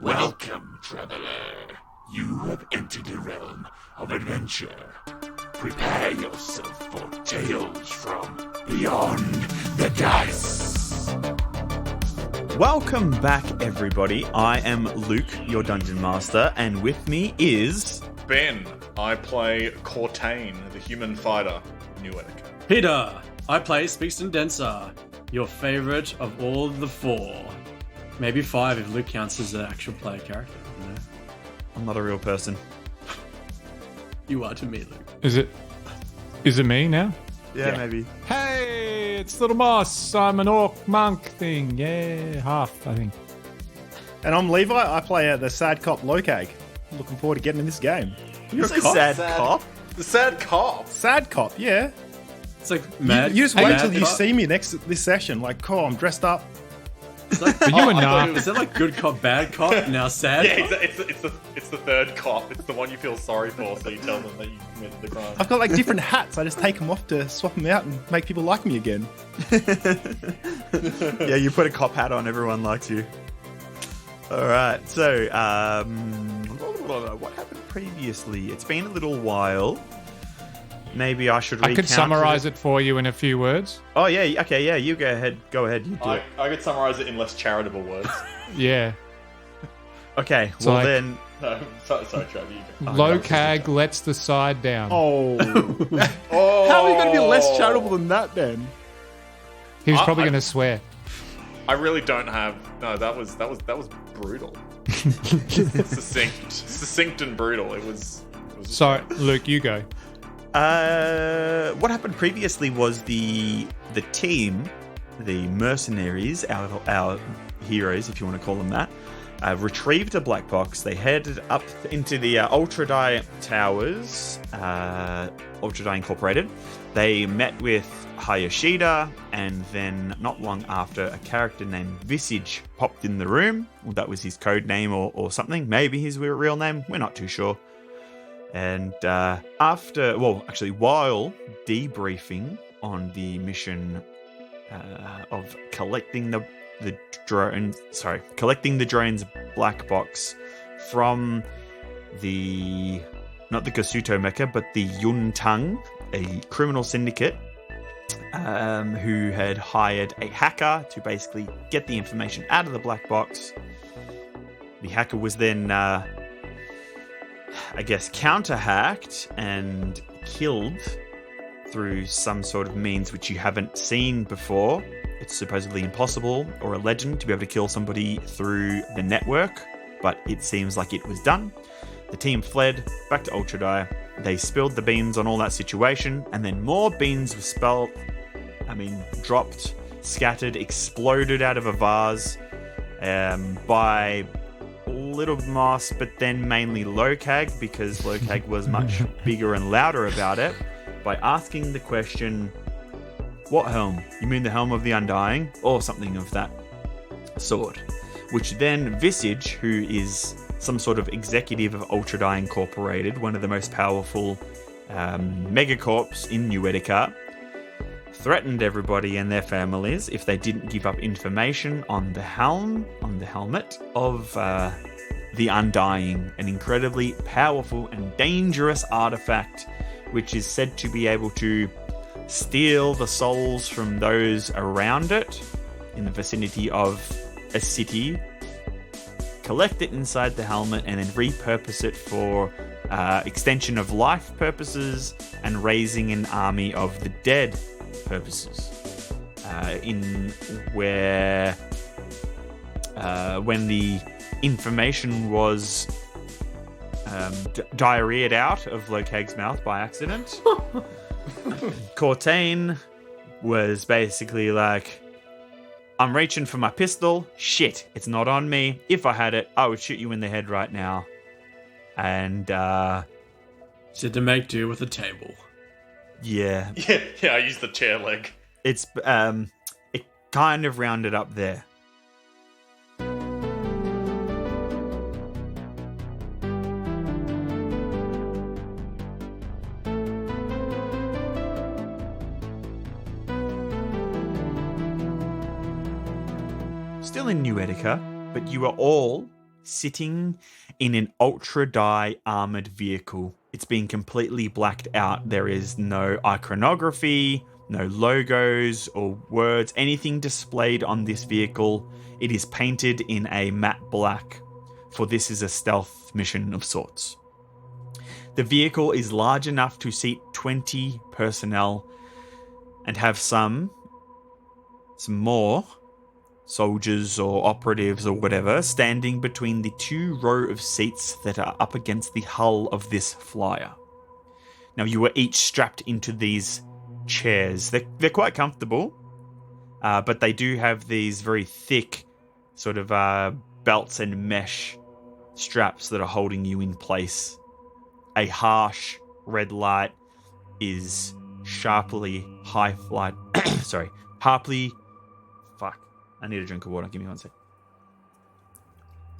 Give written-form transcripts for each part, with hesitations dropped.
Welcome, traveler. You have entered the realm of adventure. Prepare yourself for tales from beyond the dice. Welcome back, everybody. I am Luke, your Dungeon Master, and with me is... Ben. I play Cortaine, the human fighter, New Ettica. Peter. I play Spigs, your favourite of all the four. Maybe five if Luke counts as an actual player character. You know? I'm not a real person. You are to me, Luke. Is it me now? Yeah, maybe. Hey, it's Little Moss. I'm an orc monk thing. Yeah, half, I think. And I'm Levi. I play the sad cop Lokag. Looking forward to getting in this game. You're a sad cop? The sad cop? Sad cop, yeah. It's like mad. You just wait mad till you cop. see me this session. Like, cool, I'm dressed up. It's like, But you and I is that like good cop, bad cop, now sad Yeah, cop? it's the third cop. It's the one you feel sorry for, so you tell them that you committed the crime. I've got like different hats. I just take them off to swap them out and make people like me again. Yeah, you put a cop hat on, everyone likes you. Alright, so, what happened previously? It's been a little while. Maybe I should recount. I could summarize it for you in a few words. Oh, yeah, okay, yeah, you go ahead, you do it. I could summarize it in less charitable words. Yeah. Okay, So, well like- then... No, sorry, Trav, you go. Lokag lets the side down. Oh. How are you going to be less charitable than that, then? He was I- probably I- going to swear. I really don't have... No, that was brutal. Succinct and brutal. It was So, Luke, you go. What happened previously was the team, the mercenaries, our heroes, if you want to call them that, retrieved a black box. They headed up into the Ultradai Towers, Ultradai Incorporated. They met with Hayashida, and then not long after, a character named Visage popped in the room. Well, that was his code name or something. Maybe his real name. We're not too sure. And while debriefing on the mission of collecting the drone's black box from not the Kasuto Mecha, but the Yuntang, a criminal syndicate who had hired a hacker to basically get the information out of the black box. The hacker was then counter-hacked and killed through some sort of means which you haven't seen before. It's supposedly impossible or a legend to be able to kill somebody through the network, but it seems like it was done. The team fled back to Ultradai. They spilled the beans on all that situation, and then more beans were dropped, scattered, exploded out of a vase by Little Moss, but then mainly Lokag, because Lokag was much bigger and louder about it, by asking the question, what helm? You mean the helm of the Undying? Or something of that sort. Which then Visage, who is some sort of executive of Ultradai Incorporated, one of the most powerful megacorps in New Ettica, threatened everybody and their families if they didn't give up information on the helmet of the Undying, an incredibly powerful and dangerous artifact which is said to be able to steal the souls from those around it in the vicinity of a city, collect it inside the helmet, and then repurpose it for extension of life purposes and raising an army of the dead purposes. When the information was diarrheaed out of Lokag's mouth by accident, Cortaine was basically like, I'm reaching for my pistol. Shit, it's not on me. If I had it, I would shoot you in the head right now. And, Said to make do with a table. yeah. Yeah, I used the chair leg. It kind of rounded up there. Still in New Ettica, but you are all sitting in an Ultradai armored vehicle. It's been completely blacked out. There is no iconography, no logos or words, anything displayed on this vehicle. It is painted in a matte black, for this is a stealth mission of sorts. The vehicle is large enough to seat 20 personnel and have some more soldiers or operatives or whatever standing between the 2 rows of seats that are up against the hull of this flyer. Now, you are each strapped into these chairs. They're quite comfortable, but they do have these very thick sort of belts and mesh straps that are holding you in place. A harsh red light is sharply fuck. I need a drink of water. Give me 1 sec.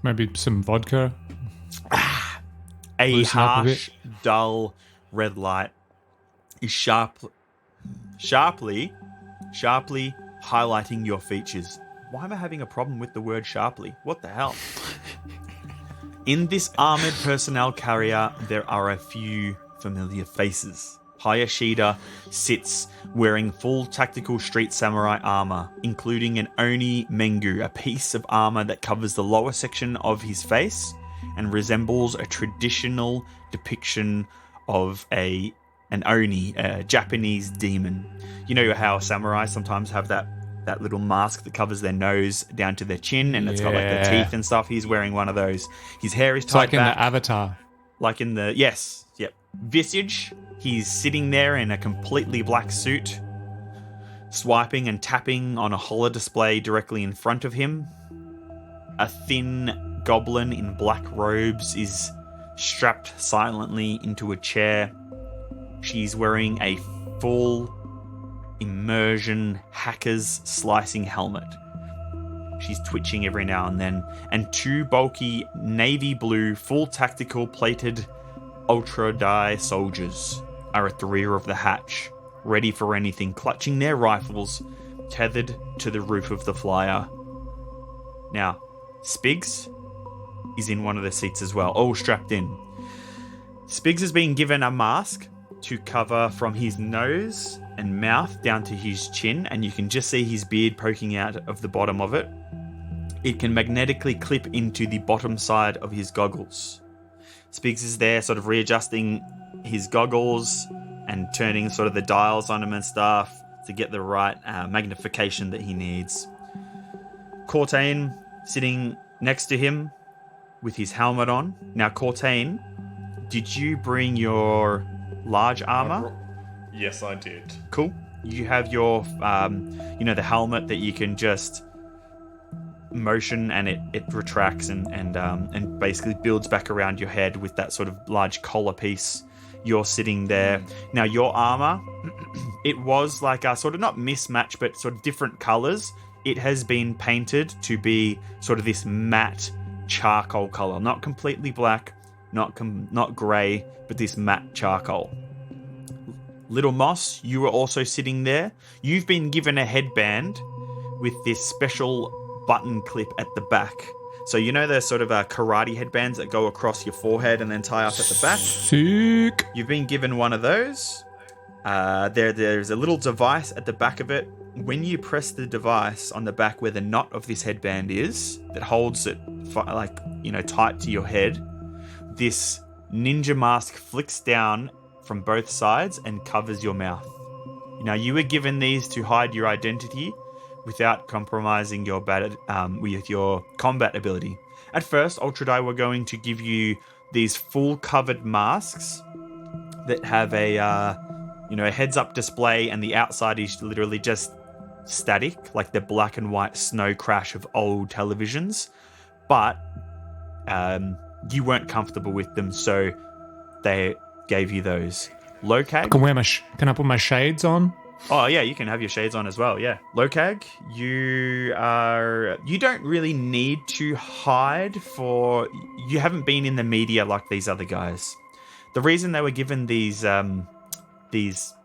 Maybe some vodka. A Loosen up a harsh, dull red light is sharply highlighting your features. Why am I having a problem with the word sharply? What the hell? In this armored personnel carrier, there are a few familiar faces. Hayashida sits wearing full tactical street samurai armor, including an Oni Mengu, a piece of armor that covers the lower section of his face and resembles a traditional depiction of an Oni, a Japanese demon. You know how samurai sometimes have that little mask that covers their nose down to their chin, and it's got like the teeth and stuff. He's wearing one of those. His hair is tied It's like in back. the Avatar. Like in the... Yes. Yep. Visage. He's sitting there in a completely black suit, swiping and tapping on a holo display directly in front of him. A thin goblin in black robes is strapped silently into a chair. She's wearing a full immersion hacker's slicing helmet. She's twitching every now and then. And 2 bulky navy blue full tactical plated Ultradai soldiers are at the rear of the hatch, ready for anything, clutching their rifles, tethered to the roof of the flyer. Now, Spigs is in one of the seats as well, all strapped in. Spigs has been given a mask to cover from his nose and mouth down to his chin, and you can just see his beard poking out of the bottom of it. It can magnetically clip into the bottom side of his goggles. Spigs is there sort of readjusting his goggles and turning sort of the dials on him and stuff to get the right magnification that he needs. Cortaine sitting next to him with his helmet on. Now, Cortaine, did you bring your large armor? Yes, I did. Cool. You have your, the helmet that you can just motion and it retracts and basically builds back around your head with that sort of large collar piece. You're sitting there. Now, your armor, it was like a sort of not mismatch, but sort of different colors. It has been painted to be sort of this matte charcoal color, not completely black, not grey, but this matte charcoal. Little Moss, you were also sitting there. You've been given a headband with this special button clip at the back. So you know the sort of karate headbands that go across your forehead and then tie up at the back? Sick. You've been given one of those. There's a little device at the back of it. When you press the device on the back where the knot of this headband is, that holds it tight to your head, this ninja mask flicks down from both sides and covers your mouth. Now, you were given these to hide your identity without compromising your with your combat ability. At first, Ultradai were going to give you these full covered masks that have a heads-up display, and the outside is literally just static, like the black and white snow crash of old televisions. But you weren't comfortable with them, so they gave you those. Lokag? Can I put my shades on? Oh yeah, you can have your shades on as well, yeah. Lokag, you don't really need to hide you haven't been in the media like these other guys. The reason they were given these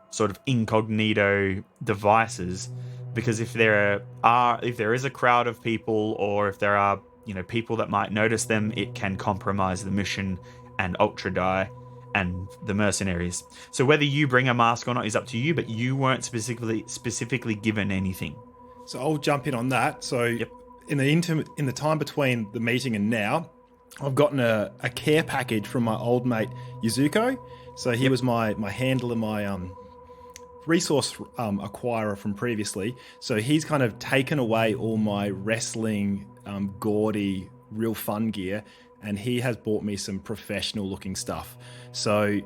sort of incognito devices, because if there is a crowd of people, or if there are people that might notice them. It can compromise the mission and Ultradai and the mercenaries. So whether you bring a mask or not is up to you, but you weren't specifically given anything. So I'll jump in on that. So Yep. in the time between the meeting and now, I've gotten a care package from my old mate Yuzuko. So he was my handler, my resource acquirer from previously. So he's kind of taken away all my wrestling, gaudy, real fun gear, and he has bought me some professional looking stuff. So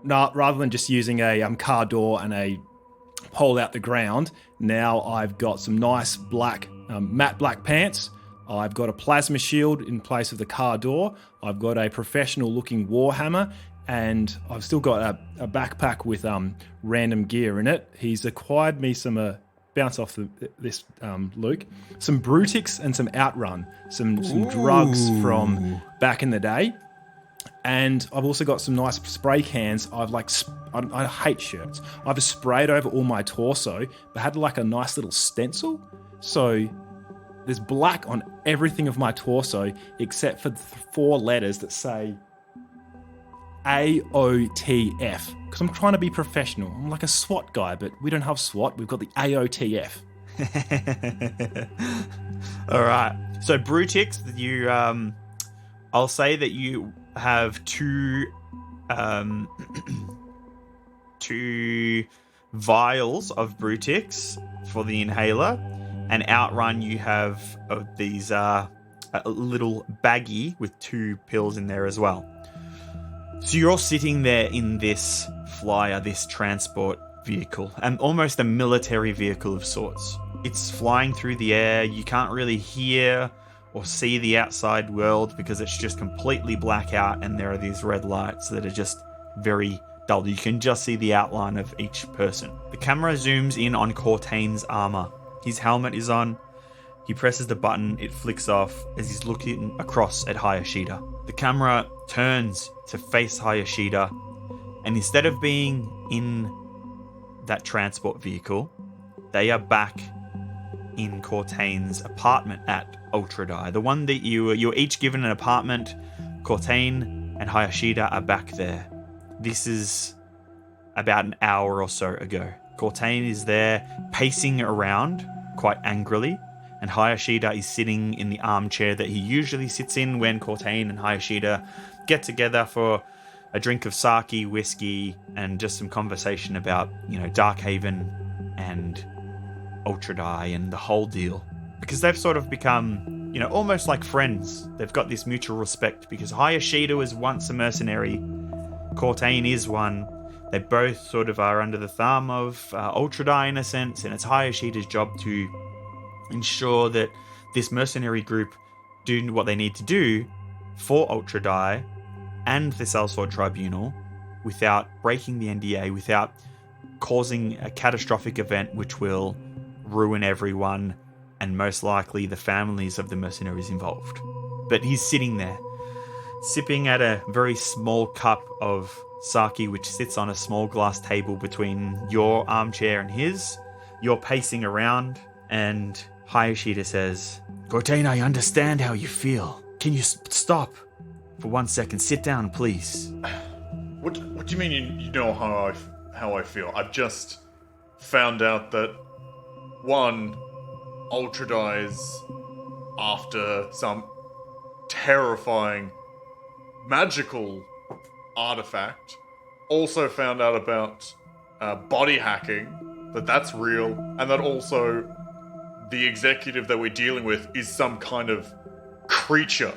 rather than just using a car door and a pole out the ground, now I've got some nice black, matte black pants. I've got a plasma shield in place of the car door. I've got a professional looking warhammer, and I've still got a backpack with random gear in it. He's acquired me some, bounce off this Luke, some Brutix and some Outrun, some drugs from back in the day. And I've also got some nice spray cans. I hate shirts. I've sprayed over all my torso, but had like a nice little stencil. So there's black on everything of my torso except for 4 letters that say AOTF. Because I'm trying to be professional. I'm like a SWAT guy, but we don't have SWAT. We've got the AOTF. All right. So Brutix, you, I'll say that you have 2 vials of Brutix for the inhaler, and Outrun you have these a little baggie with 2 pills in there as well. So you're all sitting there in this flyer, this transport vehicle, and almost a military vehicle of sorts. It's flying through the air. You can't really hear or see the outside world because it's just completely black out, and there are these red lights that are just very dull. You can just see the outline of each person. The camera zooms in on Cortaine's armor. His helmet is on. He presses the button, it flicks off as he's looking across at Hayashida. The camera turns to face Hayashida, and instead of being in that transport vehicle, they are back in Cortaine's apartment at Ultradai. The one that you were each given an apartment. Cortaine and Hayashida are back there. This is about an hour or so ago. Cortaine is there pacing around quite angrily, and Hayashida is sitting in the armchair that he usually sits in when Cortaine and Hayashida get together for a drink of sake, whiskey, and just some conversation about, Darkhaven and Ultradai and the whole deal. Because they've sort of become, almost like friends. They've got this mutual respect because Hayashida was once a mercenary. Cortaine is one. They both sort of are under the thumb of Ultradai in a sense, and it's Hayashida's job to ensure that this mercenary group do what they need to do for Ultradai and the Sellsword Tribunal without breaking the NDA, without causing a catastrophic event which will ruin everyone and most likely the families of the mercenaries involved. But he's sitting there, sipping at a very small cup of sake which sits on a small glass table between your armchair and his. You're pacing around, and Hayashida says, "Cortaine, I understand how you feel. Can you stop for 1 second? Sit down, please." What do you mean you know how I feel? I've just found out that, one, Ultradai is after some terrifying magical artifact. Also found out about body hacking, that's real, and that also the executive that we're dealing with is some kind of creature.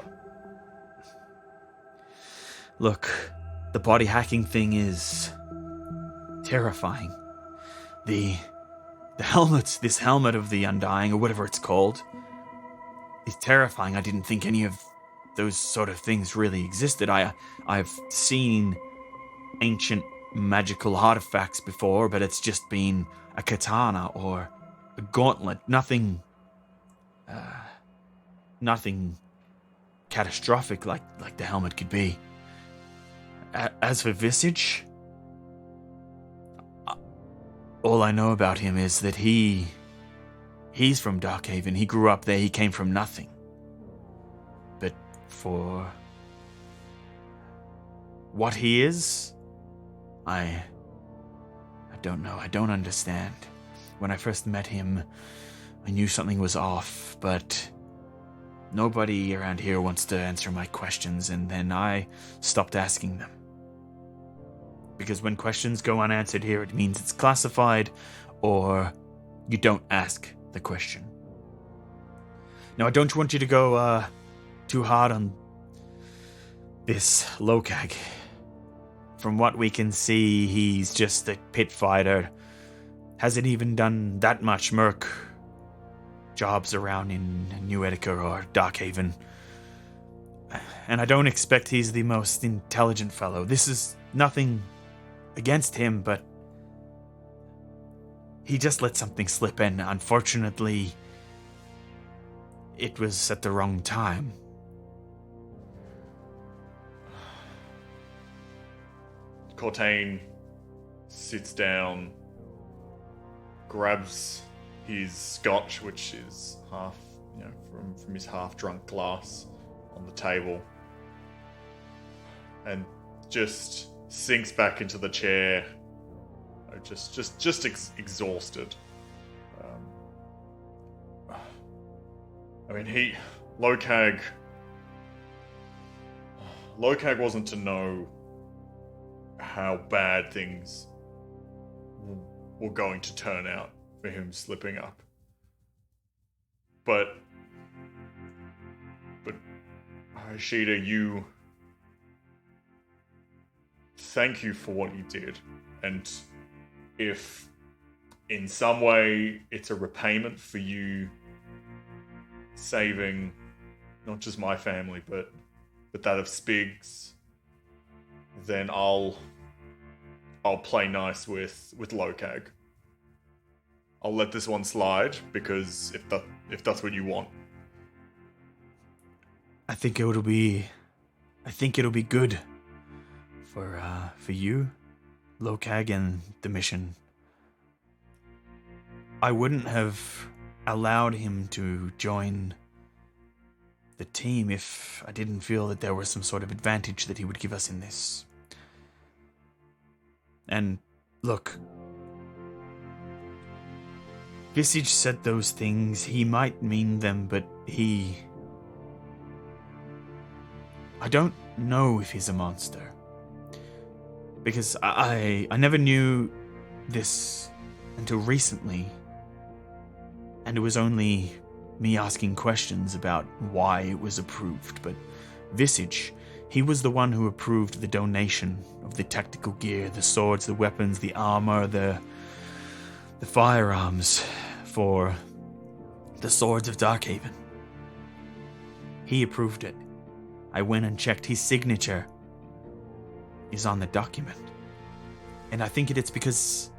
Look, the body hacking thing is terrifying. This helmet of the Undying, or whatever it's called, is terrifying. I didn't think any of those sort of things really existed. I've seen ancient magical artifacts before, but it's just been a katana or a gauntlet. Nothing catastrophic like the helmet could be. As for Visage, all I know about him is that he's from Darkhaven. He grew up there. He came from nothing. But for what he is, I don't know. I don't understand. When I first met him, I knew something was off, but nobody around here wants to answer my questions, and then I stopped asking them. Because when questions go unanswered here, it means it's classified, or you don't ask the question. Now, I don't want you to go too hard on this Lokag. From what we can see, he's just a pit fighter. Hasn't even done that much merc jobs around in New Ettica or Darkhaven. And I don't expect he's the most intelligent fellow. This is nothing against him, but he just let something slip, and unfortunately, it was at the wrong time. Cortaine sits down, grabs his scotch, which is half, from his half-drunk glass on the table, and just sinks back into the chair, just exhausted. Lokag wasn't to know how bad things were going to turn out for him slipping up. But Ishida, thank you for what you did. And if in some way it's a repayment for you saving not just my family, but that of Spigs, then I'll play nice with Lokag. I'll let this one slide, because if that's what you want. I think it'll be good for you, Lokag, and the mission. I wouldn't have allowed him to join the team if I didn't feel that there was some sort of advantage that he would give us in this. And look, Visage said those things. He might mean them, but I don't know if he's a monster. Because I never knew this until recently. And it was only me asking questions about why it was approved. But Visage, he was the one who approved the donation of the tactical gear, the swords, the weapons, the armor, the firearms for the Swords of Darkhaven. He approved it. I went and checked. His signature is on the document. And I think it's because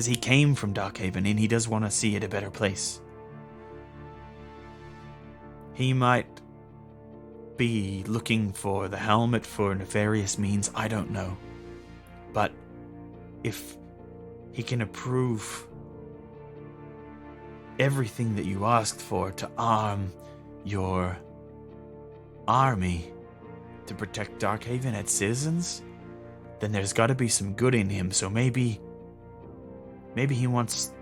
he came from Darkhaven and he does want to see it a better place. He might be looking for the helmet for nefarious means, I don't know. But if he can approve everything that you asked for to arm your army to protect Darkhaven and its citizens, then there's got to be some good in him. So maybe he wants,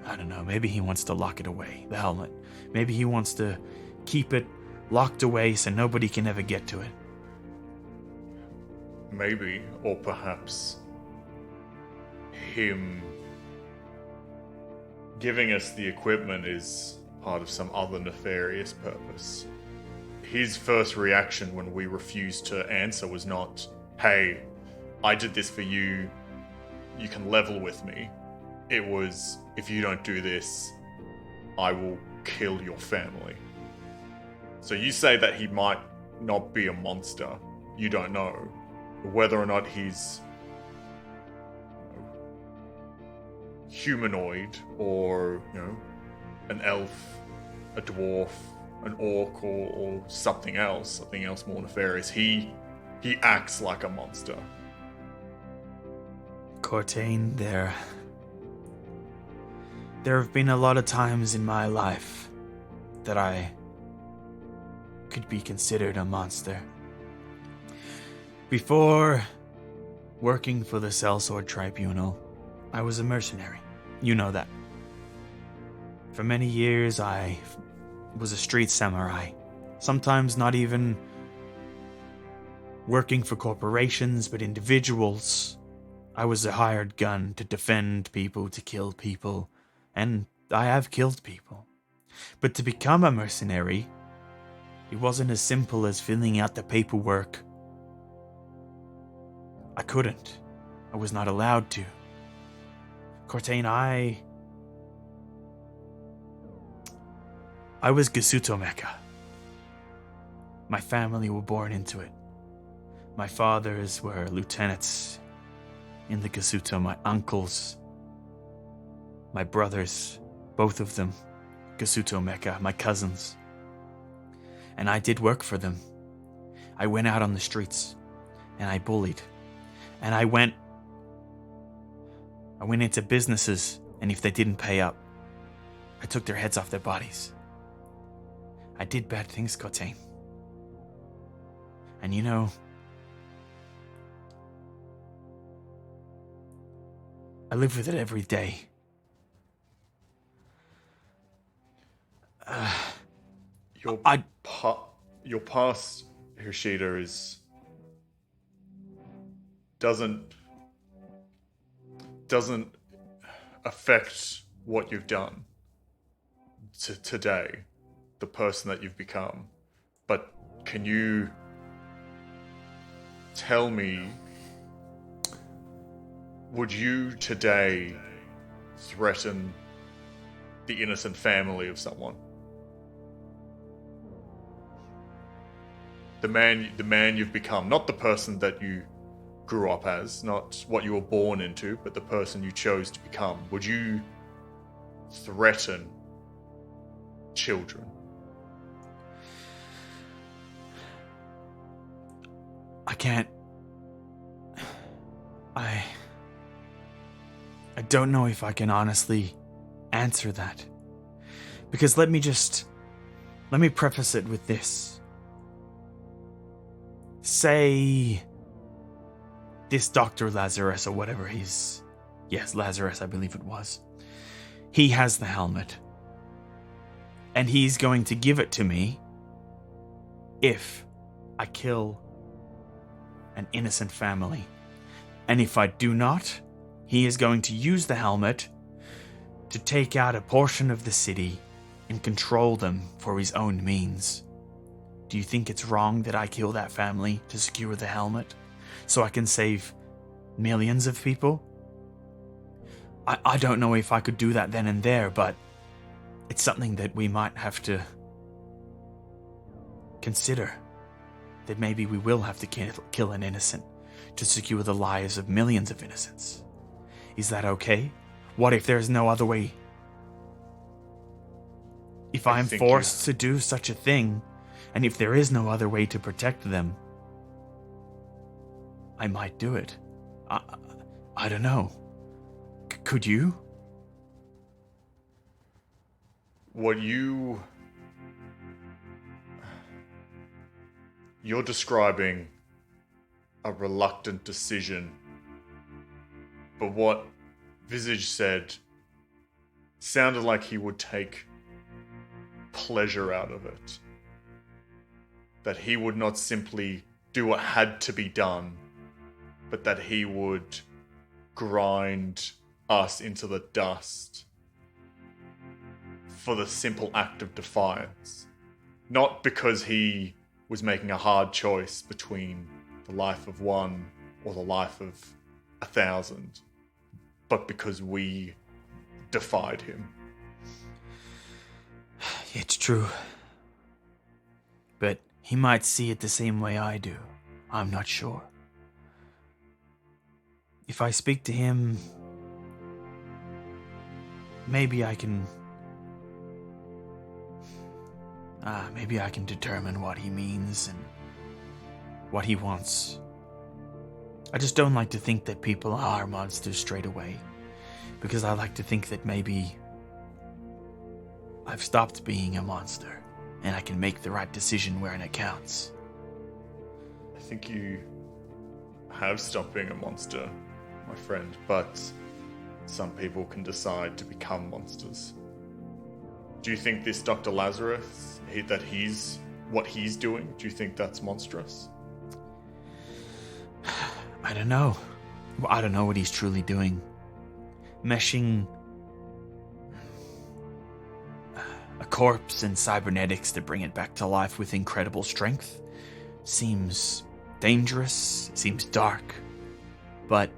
I don't know, maybe he wants to lock it away, the helmet. Maybe he wants to keep it locked away so nobody can ever get to it. Maybe, or perhaps him giving us the equipment is part of some other nefarious purpose. His first reaction when we refused to answer was not, hey, I did this for you, you can level with me. It was, if you don't do this, I will kill your family. So you say that he might not be a monster. You don't know whether or not he's humanoid or, an elf, a dwarf, an orc, or something else more nefarious. He acts like a monster. Cortaine, there have been a lot of times in my life that I could be considered a monster. Before working for the Sellsword Tribunal, I was a mercenary. You know that. For many years, I was a street samurai. Sometimes not even working for corporations, but individuals. I was a hired gun to defend people, to kill people, and I have killed people. But to become a mercenary, it wasn't as simple as filling out the paperwork. I couldn't. I was not allowed to. Cortaine, I was Gasuto Mecha. My family were born into it. My fathers were lieutenants in the Gasuto. My uncles, my brothers, both of them, Gasuto Mecha, my cousins. And I did work for them. I went out on the streets, and I bullied. And I went into businesses, and if they didn't pay up, I took their heads off their bodies. I did bad things, Cortaine. And you know, I live with it every day. Your past, Hishida, doesn't affect what you've done today, the person that you've become. But can you tell me, would you today threaten the innocent family of someone? The man you've become, not the person that you grew up as, not what you were born into, but the person you chose to become. Would you threaten children? I can't. I don't know if I can honestly answer that. Because let me preface it with this. Say this Dr. Lazarus or whatever yes, Lazarus, I believe it was. He has the helmet. And he's going to give it to me if I kill an innocent family. And if I do not, he is going to use the helmet to take out a portion of the city and control them for his own means. Do you think it's wrong that I kill that family to secure the helmet so I can save millions of people? I don't know if I could do that then and there, but it's something that we might have to consider. That maybe we will have to kill an innocent to secure the lives of millions of innocents. Is that okay? What if there's no other way? If I'm forced to do such a thing, and if there is no other way to protect them, I might do it. I don't know. Could you? You're describing a reluctant decision, but what Visage said sounded like he would take pleasure out of it. That he would not simply do what had to be done, but that he would grind us into the dust for the simple act of defiance. Not because he was making a hard choice between the life of one or the life of 1,000, but because we defied him. It's true. But he might see it the same way I do. I'm not sure. If I speak to him, maybe I can determine what he means and what he wants. I just don't like to think that people are monsters straight away, because I like to think that maybe I've stopped being a monster and I can make the right decision when it counts. I think you have stopped being a monster, my friend, but some people can decide to become monsters. Do you think this Dr. Lazarus, what he's doing, do you think that's monstrous? I don't know. I don't know what he's truly doing. Meshing a corpse and cybernetics to bring it back to life with incredible strength seems dangerous, seems dark, but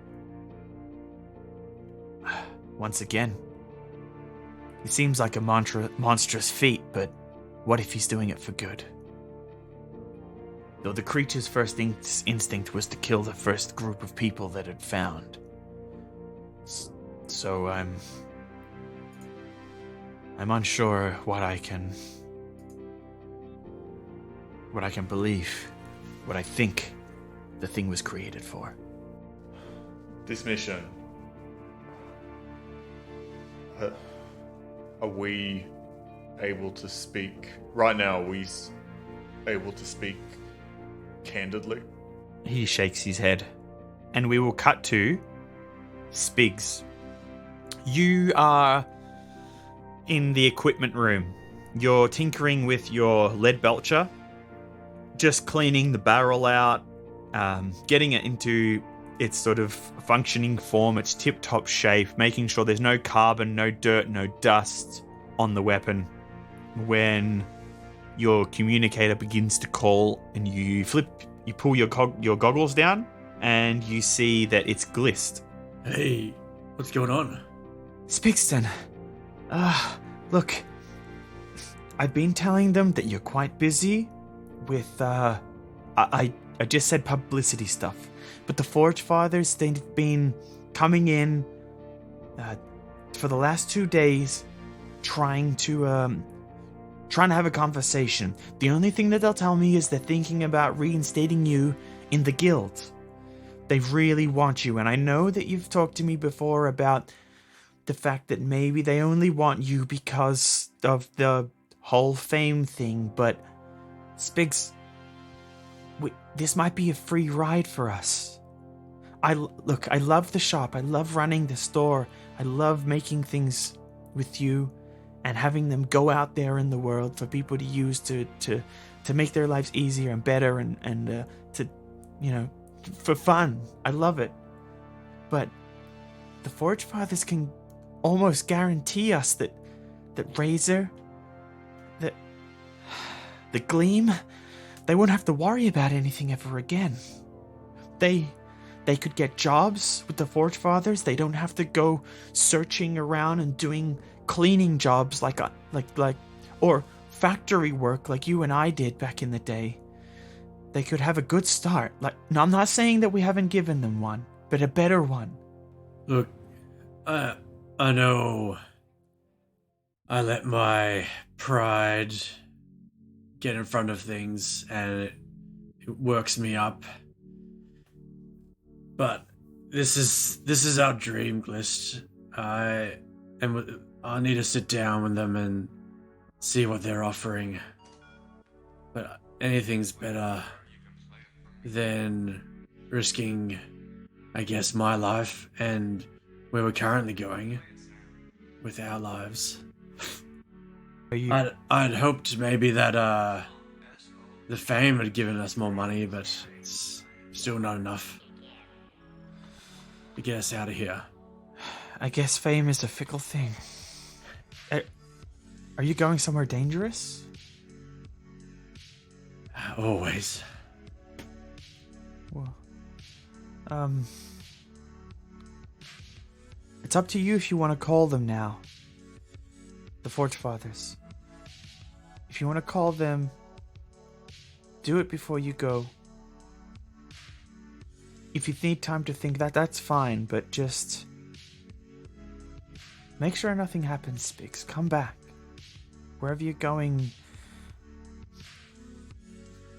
once again, it seems like a monstrous feat, but what if he's doing it for good? Though the creature's first instinct was to kill the first group of people that it found. So I'm unsure what I can believe, what I think the thing was created for. This mission, are we able to speak right now? Are we able to speak candidly? He shakes his head, and we will cut to Spigs. You are in the equipment room. You're tinkering with your lead belcher, just cleaning the barrel out, getting it into its sort of functioning form, its tip-top shape, making sure there's no carbon, no dirt, no dust on the weapon. When your communicator begins to call and you pull your goggles down and you see that it's Glist. Hey, what's going on? Spigston, look, I've been telling them that you're quite busy with, I just said publicity stuff, but the Forge Fathers, they've been coming in, for the last 2 days, trying to have a conversation. The only thing that they'll tell me is they're thinking about reinstating you in the guild. They really want you, and I know that you've talked to me before about the fact that maybe they only want you because of the whole fame thing, but Spigs, this might be a free ride for us. I love the shop. I love running the store. I love making things with you and having them go out there in the world for people to use to make their lives easier and better and to, for fun. I love it. But the Forge Fathers can almost guarantee us that Razor, the Gleam, they won't have to worry about anything ever again. They could get jobs with the Forge Fathers. They don't have to go searching around and doing cleaning jobs or factory work like you and I did back in the day. They could have a good start. Now, I'm not saying that we haven't given them one, but a better one. Look, I know I let my pride get in front of things and it works me up. But this is our dream list. I need to sit down with them and see what they're offering. But anything's better than risking, I guess, my life and where we're currently going with our lives. I'd hoped maybe that the fame had given us more money, but it's still not enough to get us out of here. I guess fame is a fickle thing. Are you going somewhere dangerous? Always. Well, it's up to you if you want to call them now. The Forge Fathers. If you want to call them, do it before you go. If you need time to think that's fine, but just make sure nothing happens, Spigs. Come back. Wherever you're going,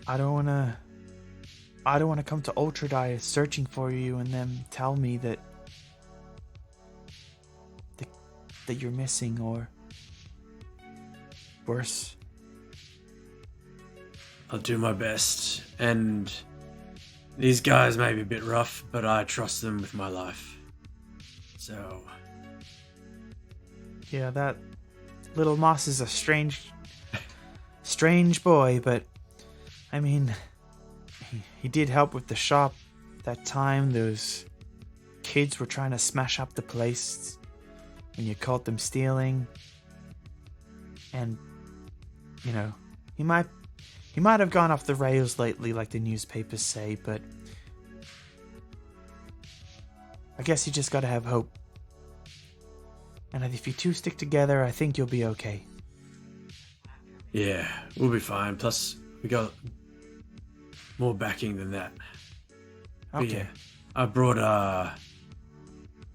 I don't wanna come to Ultradai searching for you and then tell me that you're missing, or worse, I'll do my best. And these guys may be a bit rough, but I trust them with my life. So... Yeah, that little Moss is a strange boy, but I mean, he did help with the shop that time. Those kids were trying to smash up the place and you caught them stealing. And, you know, he might have gone off the rails lately like the newspapers say, but I guess you just gotta have hope. And if you two stick together, I think you'll be okay. Yeah, we'll be fine. Plus, we got more backing than that. But Okay. yeah, I brought, I'm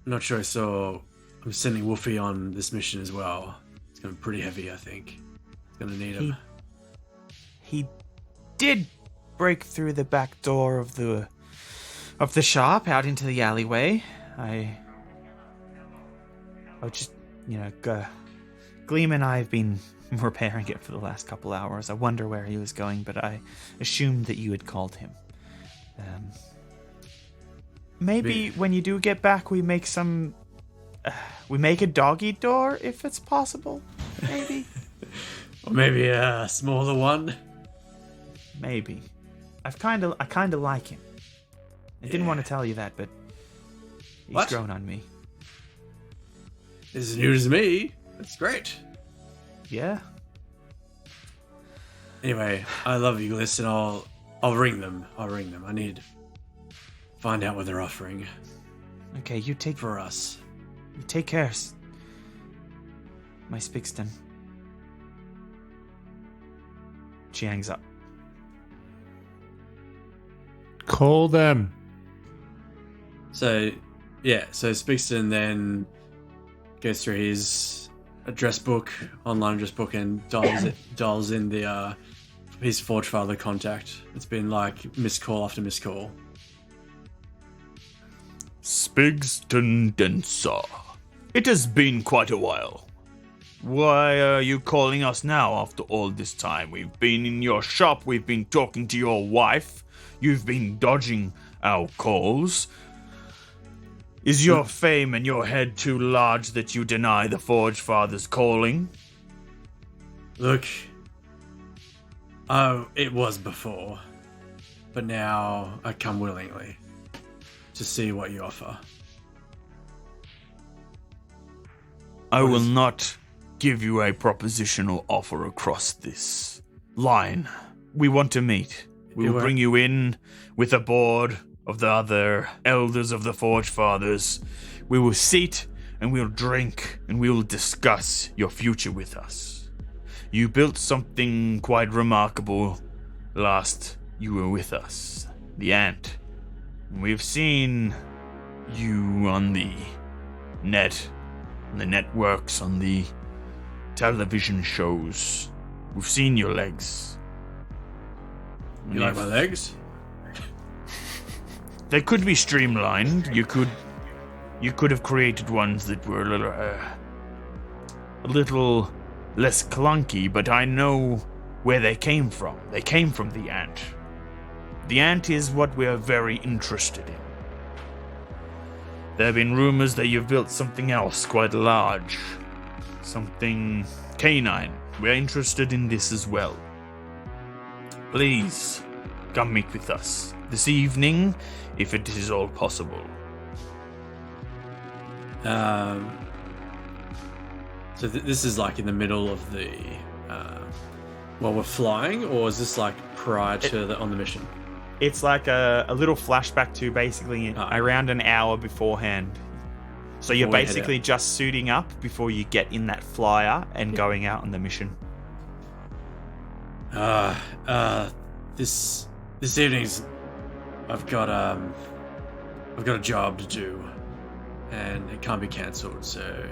not sure I saw, I'm sending Wolfie on this mission as well. It's going to be pretty heavy, I think. It's going to need him. He did break through the back door of the shop out into the alleyway. I just, you know, Gleam and I have been repairing it for the last couple hours. I wonder where he was going, but I assumed that you had called him. Maybe when you do get back, we make a dog-eat door, if it's possible. Maybe. Or maybe a smaller one. Maybe. I kind of like him. I didn't want to tell you that, but he's grown on me. This is news to me. That's great. Yeah. Anyway, I love you, Gliss, and I'll ring them. I need to find out what they're offering. Okay, you take for us. You take care, my Spigston. She hangs up. Call them. So Spigston then goes through his online address book, and dials in the his Forge Father contact. It's been like missed call after missed call. Spigs-Densa. It has been quite a while. Why are you calling us now after all this time? We've been in your shop, we've been talking to your wife, you've been dodging our calls. Is your fame and your head too large that you deny the Forge Father's calling? Look, it was before, but now I come willingly to see what you offer. I will not give you a propositional offer across this line. We want to meet. We will bring you in with a board of the other elders of the Forge Fathers. We will sit and we'll drink and we will discuss your future with us. You built something quite remarkable last you were with us, the Ant. We've seen you on the net, on the networks, on the television shows. We've seen your legs. You like my legs? They could be streamlined. You could have created ones that were a little less clunky, but I know where they came from. They came from the Ant. The Ant is what we're very interested in. There have been rumors that you've built something else quite large. Something canine. We're interested in this as well. Please, come meet with us this evening, if it is all possible. So this is like in the middle of the while we're flying, or is this like prior to on the mission? It's like a little flashback to basically around an hour beforehand. So you're basically just suiting up before you get in that flyer and going out on the mission. This evening's I've got a job to do, and it can't be cancelled. So,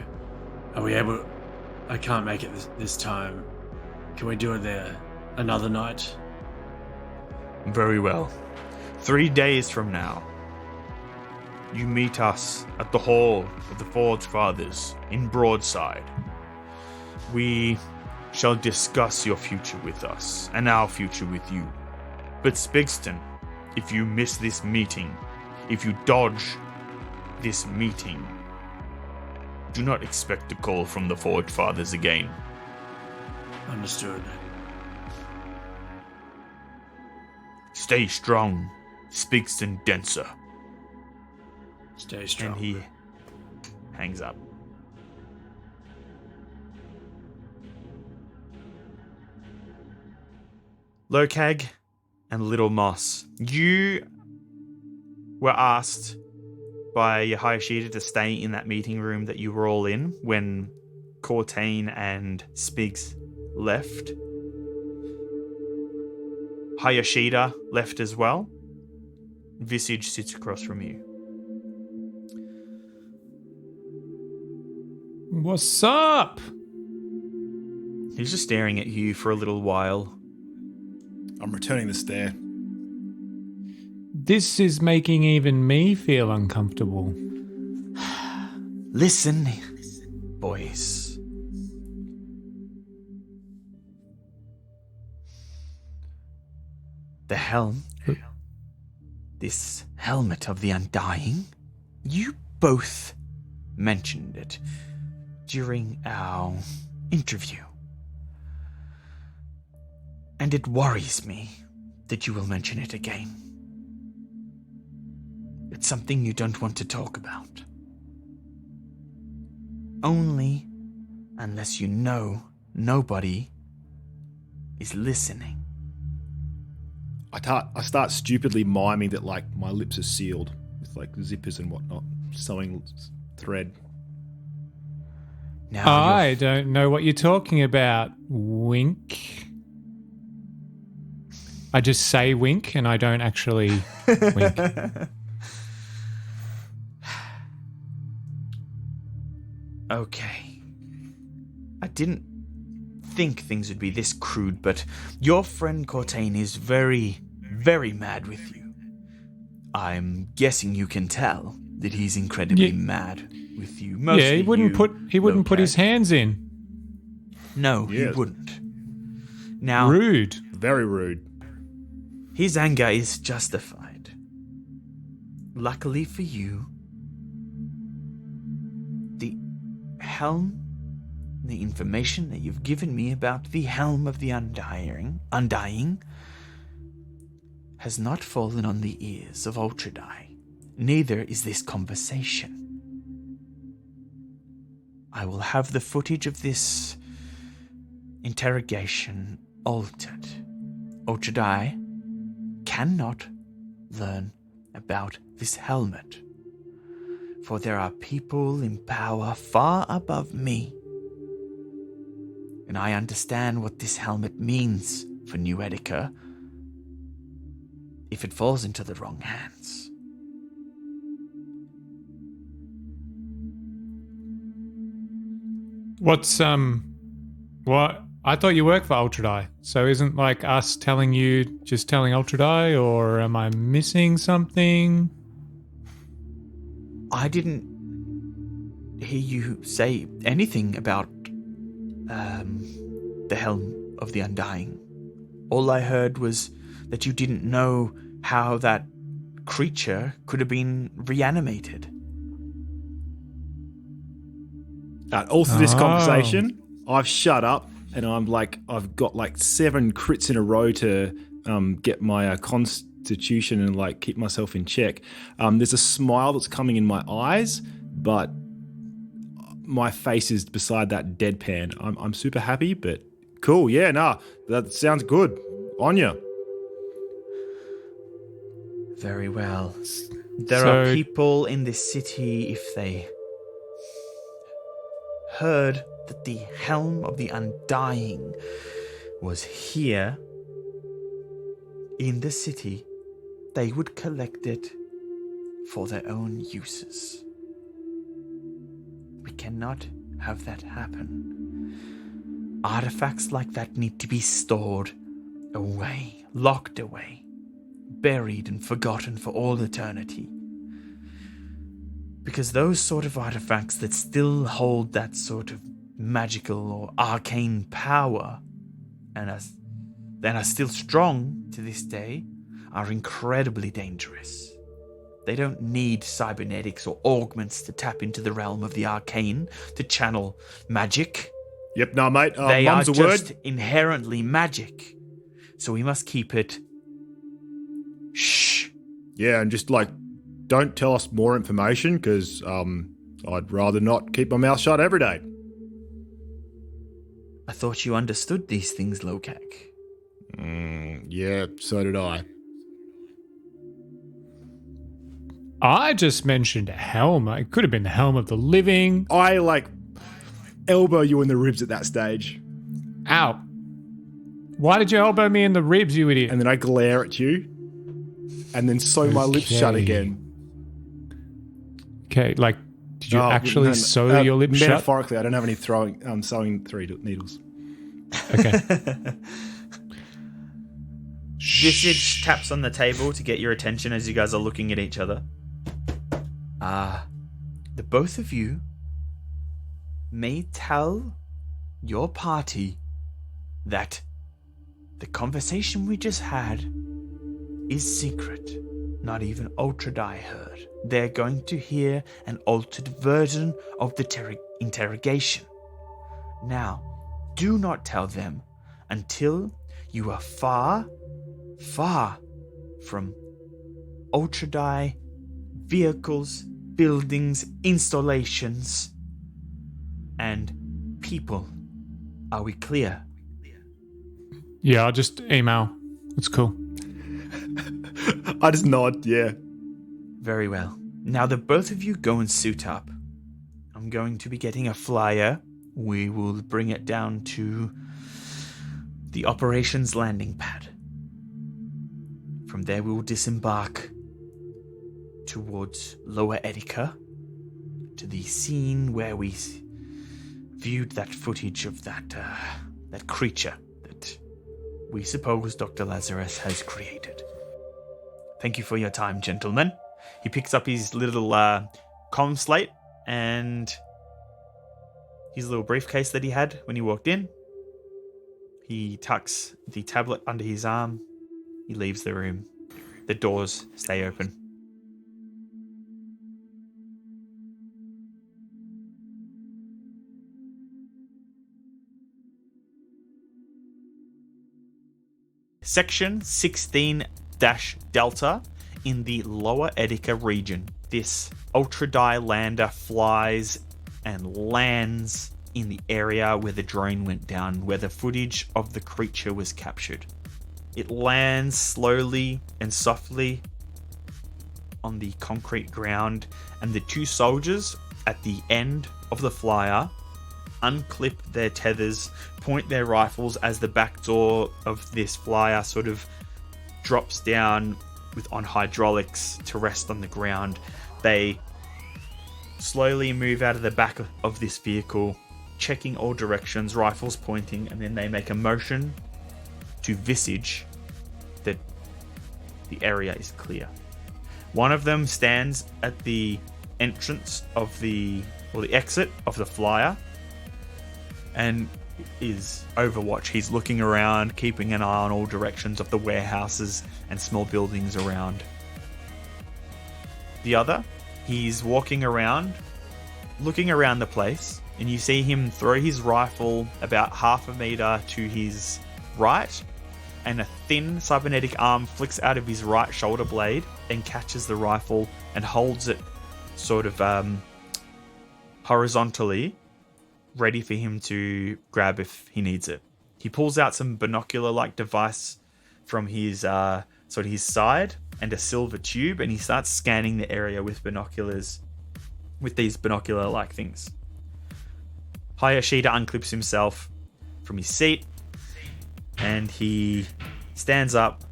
are we able? I can't make it this time. Can we do it there another night? Very well. 3 days from now, you meet us at the Hall of the Forge Fathers in Broadside. We shall discuss your future with us, and our future with you. But Spigston, if you miss this meeting, if you dodge this meeting, do not expect a call from the Forge Fathers again. Understood. Stay strong, Spigston Denser. Stay strong. And he hangs up. Lokag and Little Moss, you were asked by Hayashida to stay in that meeting room that you were all in when Cortaine and Spigs left. Hayashida left as well. Visage sits across from you. What's up? He's just staring at you for a little while. I'm returning the stare. This is making even me feel uncomfortable. Listen, boys. The helm. This helmet of the Undying. You both mentioned it during our interview. And it worries me that you will mention it again. It's something you don't want to talk about. Only unless you know nobody is listening. I start stupidly miming that like my lips are sealed with like zippers and whatnot, sewing thread. Now I don't know what you're talking about. Wink. I just say wink and I don't actually wink. Okay. I didn't think things would be this crude, but your friend Cortaine is very, very mad with you. I'm guessing you can tell that he's incredibly mad with you. Mostly yeah, he wouldn't put his hands in. No, Yes. he wouldn't. Now, Rude. Very rude. his anger is justified. Luckily for you, the helm, the information that you've given me about the helm of the Undying has not fallen on the ears of Ultradai. Neither is this conversation. I will have the footage of this interrogation altered. Ultradai cannot learn about this helmet, for there are people in power far above me, and I understand what this helmet means for New Ettica if it falls into the wrong hands. What? I thought you worked for Ultradai, so isn't like us telling you just telling Ultradai, or am I missing something? I didn't hear you say anything about the helm of the Undying. All I heard was that you didn't know how that creature could have been reanimated. All through this conversation, I've shut up and I've got like 7 crits in a row to get my constitution and like keep myself in check. There's a smile that's coming in my eyes, but my face is beside that deadpan. I'm super happy, but cool. Yeah, that sounds good. On ya. Very well. There are people in this city, if they heard that the helm of the Undying was here in the city, they would collect it for their own uses. We cannot have that happen. Artifacts like that need to be stored away, locked away, buried and forgotten for all eternity. Because those sort of artifacts that still hold that sort of magical or arcane power and are still strong to this day are incredibly dangerous. They don't need cybernetics or augments to tap into the realm of the arcane to channel magic. Yep, no, mate. They mum's are a word. just inherently magic. So we must keep it... Shh. Yeah, and just don't tell us more information because I'd rather not keep my mouth shut every day. I thought you understood these things, Lokag. Yeah, so did I. I just mentioned a helm. It could have been the helm of the living. I elbow you in the ribs at that stage, Ow. Why did you elbow me in the ribs, you idiot? and then I glare at you, and then sew my lips shut Okay. again. Okay, did you actually sew your lips shut? Metaphorically, I don't have any sewing needles. Okay. Visage taps on the table to get your attention as you guys are looking at each other. The both of you may tell your party that the conversation we just had is secret. Not even Ultradai heard. They're going to hear an altered version of the interrogation. Now, do not tell them until you are far from Ultradai vehicles, buildings, installations, and people. Are we clear? Yeah, I'll just email. It's cool. I just nod, yeah. Very well. Now that both of you go and suit up, I'm going to be getting a flyer. We will bring it down to the operations landing pad. From there we will disembark towards Lower Ettica, to the scene where we viewed that footage of that creature that we suppose Dr. Lazarus has created. Thank you for your time, gentlemen. He picks up his little comm slate and his little briefcase that he had when he walked in. He tucks the tablet under his arm. He leaves the room. The doors stay open. Section 16-Delta in the Lower Ettica region. This Ultradai lander flies and lands in the area where the drone went down, where the footage of the creature was captured. It lands slowly and softly on the concrete ground, and the two soldiers at the end of the flyer unclip their tethers, point their rifles as the back door of this flyer sort of drops down on hydraulics to rest on the ground. They slowly move out of the back of this vehicle, checking all directions, rifles pointing, and then they make a motion to Visage that the area is clear. One of them stands at the entrance of the exit of the flyer and is Overwatch. He's looking around, keeping an eye on all directions of the warehouses and small buildings around. The other, he's walking around, looking around the place, and you see him throw his rifle about half a meter to his right, and a thin cybernetic arm flicks out of his right shoulder blade and catches the rifle and holds it sort of horizontally, ready for him to grab if he needs it. He pulls out some binocular-like device from his his side and a silver tube, and he starts scanning the area with these binocular-like things. Hayashida unclips himself from his seat, and he stands up,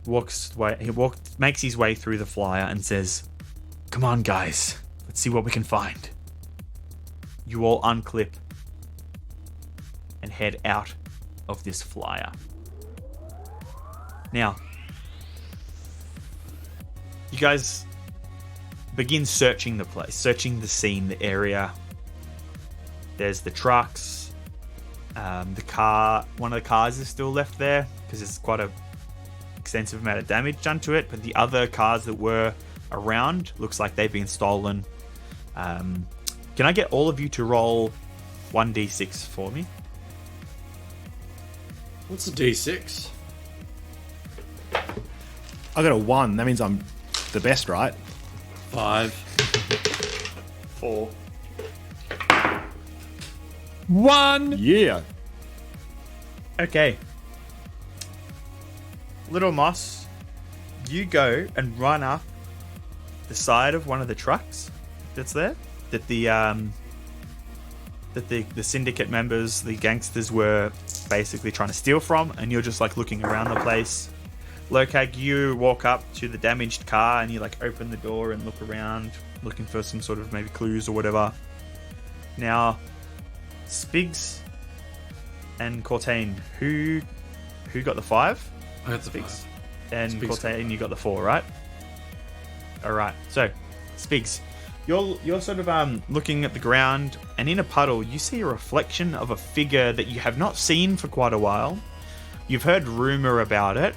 makes his way through the flyer, and says, "Come on, guys, let's see what we can find." You all unclip and head out of this flyer. Now, you guys begin searching the place, searching the scene, the area. There's the trucks, One of the cars is still left there because there's quite a extensive amount of damage done to it, but the other cars that were around looks like they've been stolen. Can I get all of you to roll 1d6 for me? What's a D6? I got a 1. That means I'm the best, right? 5. 4. 1. Yeah. Okay. Little Moss, you go and run up the side of one of the trucks that's there, that the syndicate members, the gangsters, were basically trying to steal from, and you're just like looking around the place. Lokag, you walk up to the damaged car and you like open the door and look around, looking for some sort of maybe clues or whatever. Now, Spigs and Cortaine, who got the 5? I got the 5. And Spigs. Cortaine, you got the 4, right? All right. So, Spigs, you're sort of looking at the ground, and in a puddle, you see a reflection of a figure that you have not seen for quite a while. You've heard rumor about it,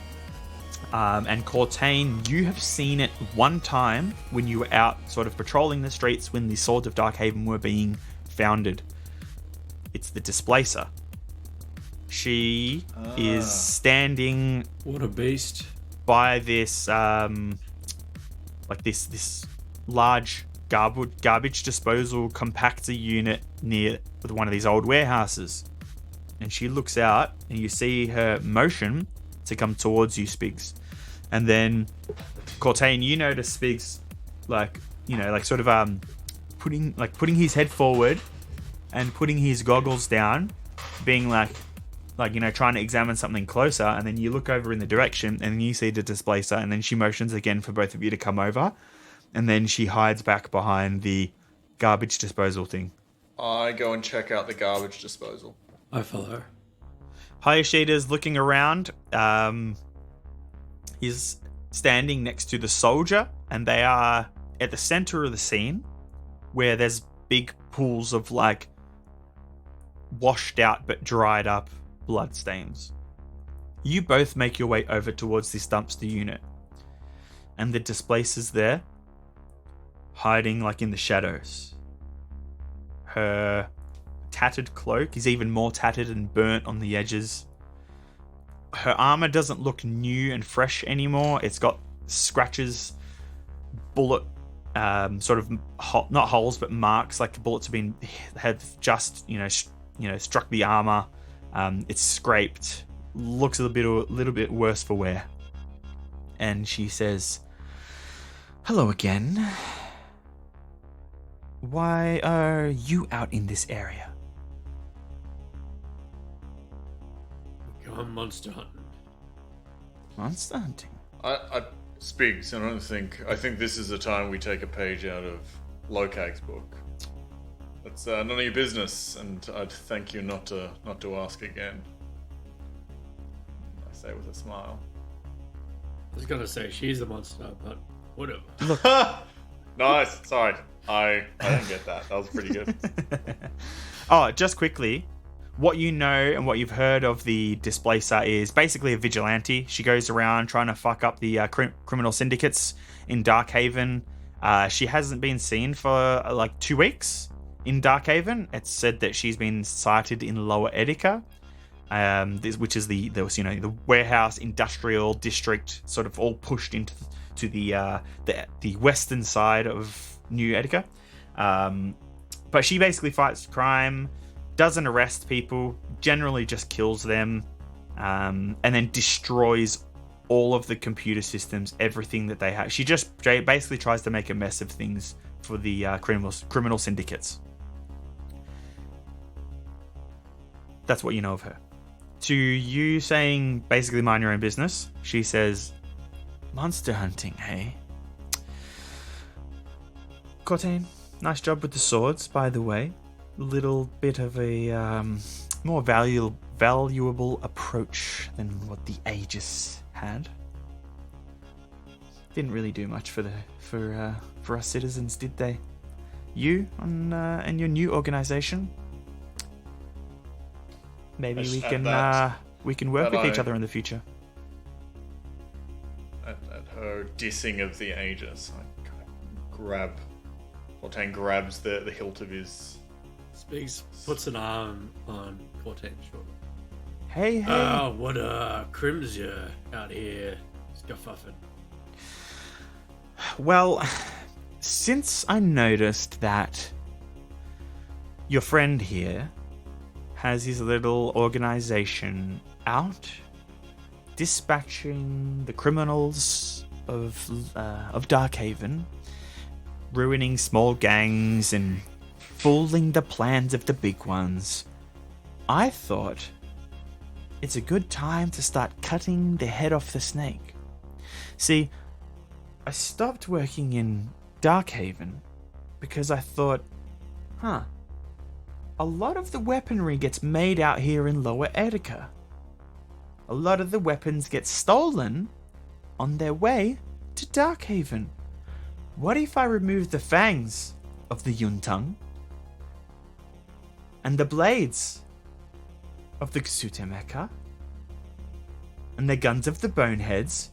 and Cortaine, you have seen it one time when you were out sort of patrolling the streets when the Swords of Darkhaven were being founded. It's the Displacer. She is standing What a beast. by this this large garbage disposal compactor unit near one of these old warehouses, and she looks out and you see her motion to come towards you, Spigs. And then Cortaine, you notice Spigs putting his head forward and putting his goggles down, being trying to examine something closer, and then you look over in the direction and you see the Displacer, and then she motions again for both of you to come over, and then she hides back behind the garbage disposal thing. I go and check out the garbage disposal. I follow her. Hayashida's looking around. He's standing next to the soldier, and they are at the center of the scene where there's big pools of washed out but dried up blood stains. You both make your way over towards this dumpster unit, and the Displacer's there, hiding in the shadows. Her tattered cloak is even more tattered and burnt on the edges. Her armor doesn't look new and fresh anymore. It's got scratches, bullet sort of not holes but marks, like the bullets have just struck the armor. It's scraped, looks a little bit worse for wear. And she says, "Hello again. Why are you out in this area?" I'm monster hunting. Monster hunting? I Spigs, I think this is the time we take a page out of Lokag's book. It's none of your business, and I'd thank you not to ask again. I say with a smile. I was gonna say she's the monster, but whatever. Nice. Sorry, I didn't get that. That was pretty good. Oh, just quickly, what you know and what you've heard of the Displacer is basically a vigilante. She goes around trying to fuck up the criminal syndicates in Darkhaven. She hasn't been seen for 2 weeks in Darkhaven. It's said that she's been sighted in Lower Ettica, which is the warehouse industrial district, sort of all pushed into the western side of New Ettica. But she basically fights crime, doesn't arrest people, generally just kills them, and then destroys all of the computer systems, everything that they have. She just basically tries to make a mess of things for the criminal syndicates. That's what you know of her. To you saying basically mind your own business, she says, "Monster hunting, hey? Cortaine, nice job with the swords, by the way. Little bit of a more valuable approach than what the Aegis had. Didn't really do much for us citizens, did they? You and your new organization? maybe we At can that- we can work that with each I- other in the future. At her dissing of the Aegis, I kind of grab. Cortaine grabs the hilt of his. Spigs puts an arm on Cortaine's shoulder. Hey, What crims you out here scuffing? Well, since I noticed that your friend here has his little organization out dispatching the criminals of Darkhaven, ruining small gangs and fooling the plans of the big ones, I thought it's a good time to start cutting the head off the snake. See, I stopped working in Darkhaven because I thought, a lot of the weaponry gets made out here in Lower Ettica. A lot of the weapons get stolen on their way to Darkhaven. What if I remove the fangs of the Yuntung and the blades of the Xutemeka and the guns of the Boneheads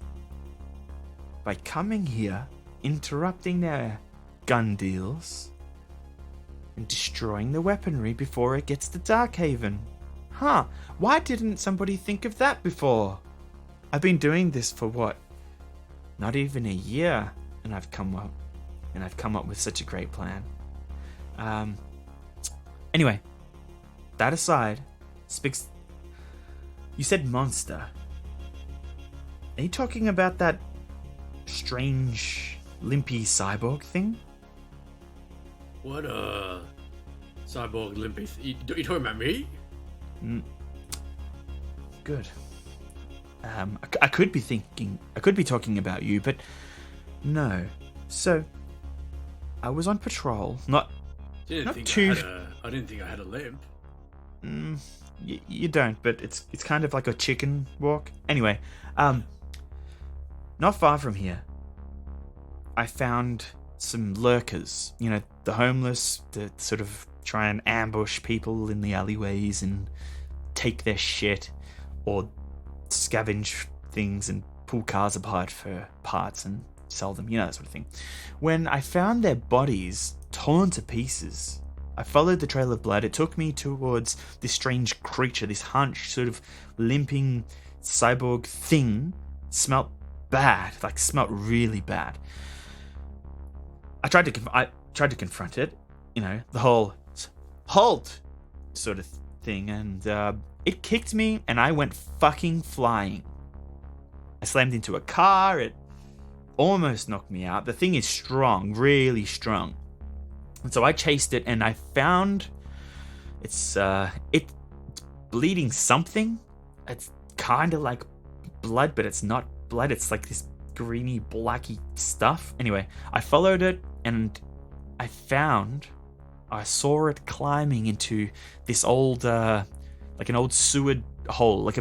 by coming here, interrupting their gun deals and destroying the weaponry before it gets to Darkhaven? Why didn't somebody think of that before? I've been doing this for what? Not even a year, and I've come up with such a great plan. Anyway, that aside, Spigs, you said monster. Are you talking about that strange, limpy cyborg thing? What cyborg limpy? You talking about me? Good. I could be talking about you, but no. So, I was on patrol. I didn't think I had a limp. You don't, but it's kind of like a chicken walk. Anyway, not far from here, I found some lurkers. You know, the homeless that sort of try and ambush people in the alleyways and take their shit, or scavenge things and pull cars apart for parts and sell them, you know, that sort of thing. When I found their bodies torn to pieces, I followed the trail of blood. It took me towards this strange creature, this hunched, sort of limping cyborg thing. Smelt bad, smelt really bad. I tried to confront it, you know, the whole halt sort of thing, and it kicked me, and I went fucking flying. I slammed into a car. It almost knocked me out. The thing is strong, really strong. And so I chased it, and I found it's bleeding something. It's kind of like blood, but it's not blood. It's like this greeny, blacky stuff. Anyway, I followed it, and I saw it climbing into this old, like an old sewer hole, like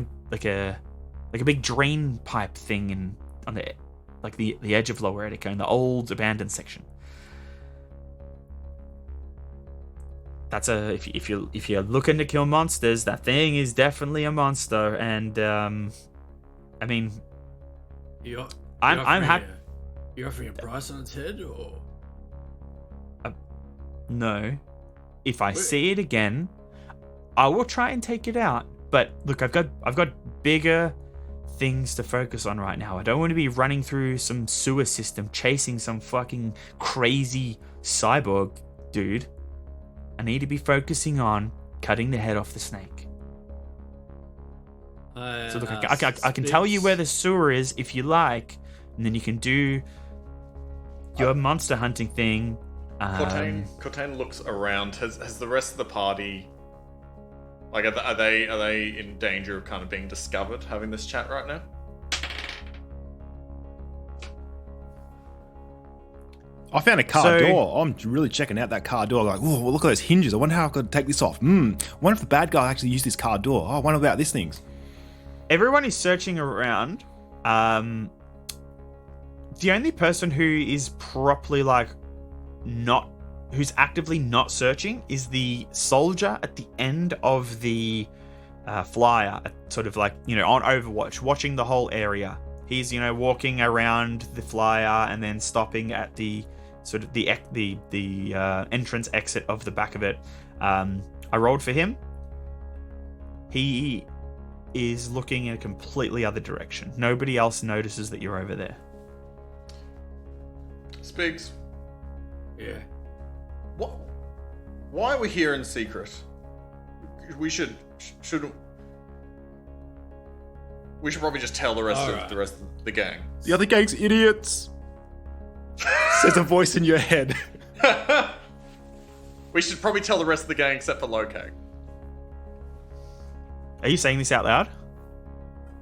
a big drain pipe thing on the edge of Lower Ettica in the old abandoned section. That's if you're looking to kill monsters, that thing is definitely a monster. And I mean, I'm happy. You offering a price on its head, or no? If I see it again, I will try and take it out. But look, I've got bigger things to focus on right now. I don't want to be running through some sewer system chasing some fucking crazy cyborg dude. I need to be focusing on cutting the head off the snake. So look, I can tell you where the sewer is if you like, and then you can do your monster hunting thing. Cortaine looks around. Has the rest of the party, like, are they in danger of kind of being discovered having this chat right now? I found a car door. I'm really checking out that car door. Like, oh, well, look at those hinges. I wonder how I could take this off. Wonder if the bad guy actually used this car door. Oh, I wonder about these things. Everyone is searching around. The only person who is properly who's actively not searching is the soldier at the end of the flyer, sort of like, on Overwatch, watching the whole area. He's, walking around the flyer and then stopping at the sort of the entrance exit of the back of it. I rolled for him. He is looking in a completely other direction. Nobody else notices that you're over there. Spigs. Yeah. What? Why are we here in secret? We should probably just tell the rest of the gang. The other gang's idiots. Says a voice in your head. We should probably tell the rest of the gang except for Lokag. Are you saying this out loud?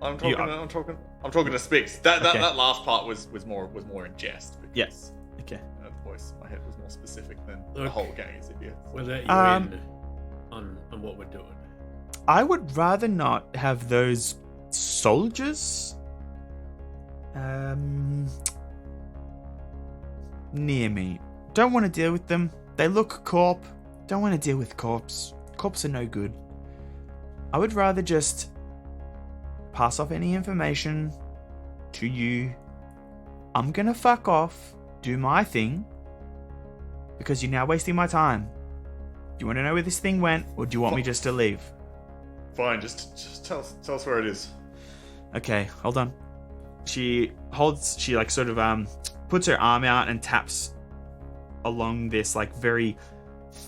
I'm talking to Spigs. That last part was more in jest. Yes. Okay. The voice in my head was more specific than the whole gang is idiots. We'll let you in on what we're doing. I would rather not have those soldiers near me. Don't want to deal with them. They look corp. Don't want to deal with corps. Corps are no good. I would rather just pass off any information to you. I'm gonna fuck off, do my thing, because you're now wasting my time. Do you want to know where this thing went, or do you want me just to leave? Fine, just tell us where it is. Okay, hold on. She like sort of puts her arm out and taps along this like very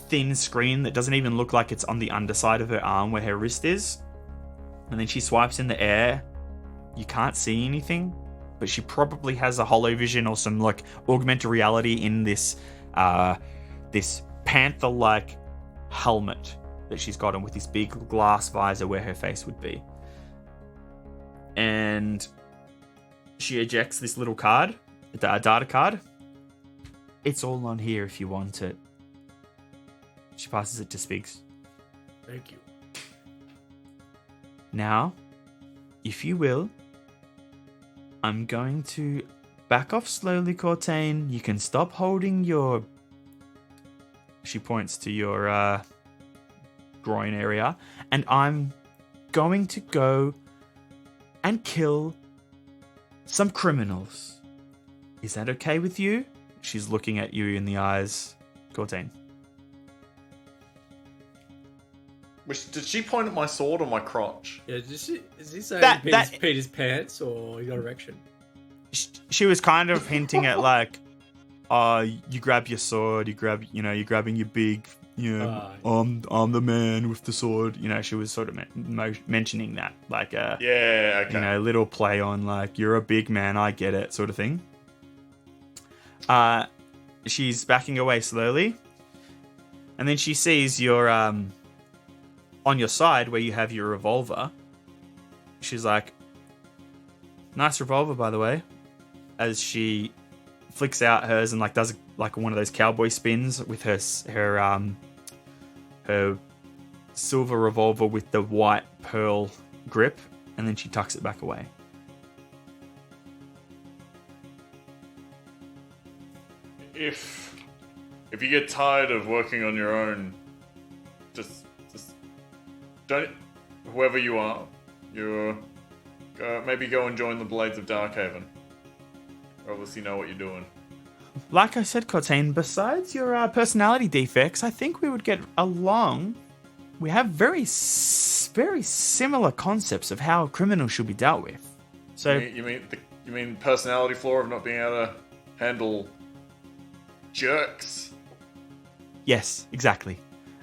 thin screen that doesn't even look like it's on the underside of her arm where her wrist is. And then she swipes in the air. You can't see anything, but she probably has a holovision or some like augmented reality in this this panther-like helmet that she's got on with this big glass visor where her face would be. And she ejects this little card, a data card. It's all on here if you want it. She passes it to Spigs. Thank you. Now, if you will, I'm going to back off slowly, Cortaine. You can stop holding your... She points to your groin area. And I'm going to go and kill some criminals. Is that okay with you? She's looking at you in the eyes, Cortaine. Did she point at my sword or my crotch? Yeah, is he saying That- he peed his pants or he got erection? She was kind of hinting at like, you grab your sword, you're grabbing your big, I'm the man with the sword. She was sort of mentioning that, like little play on like, you're a big man, I get it, sort of thing. She's backing away slowly, and then she sees your on your side where you have your revolver. She's like, nice revolver, by the way, as she flicks out hers and like does like one of those cowboy spins with her silver revolver with the white pearl grip, and then she tucks it back away. If you get tired of working on your own, just don't. Whoever you are, maybe go and join the Blades of Darkhaven. Obviously, know what you're doing. Like I said, Cortaine, besides your personality defects, I think we would get along. We have very similar concepts of how criminals should be dealt with. So you mean personality flaw of not being able to handle jerks? Yes, exactly.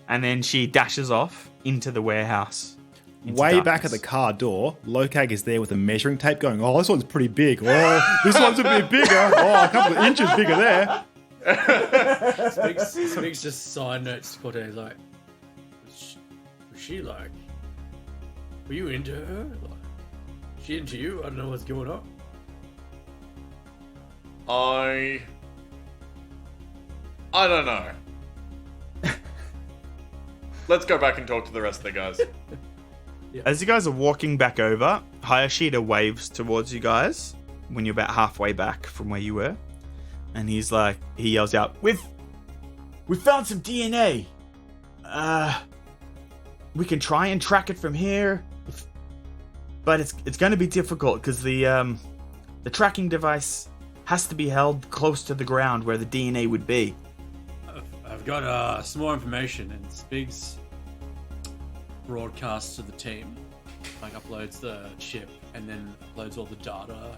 And then she dashes off into the warehouse. into Way darkness. back at the car door, Lokag is there with a measuring tape going, oh, this one's pretty big. Oh, this one's a bit bigger. Oh, a couple of inches bigger there. Spigs just side notes to Cortaine. He's like, was she like, were you into her? Like, was she into you? I don't know what's going on. I don't know. Let's go back and talk to the rest of the guys. As you guys are walking back over, Hayashida waves towards you guys when you're about halfway back from where you were. And he yells out, We've found some DNA. we can try and track it from here, but it's going to be difficult because the tracking device has to be held close to the ground where the DNA would be. I've got some more information, and Spigs broadcasts to the team, like uploads the chip and then uploads all the data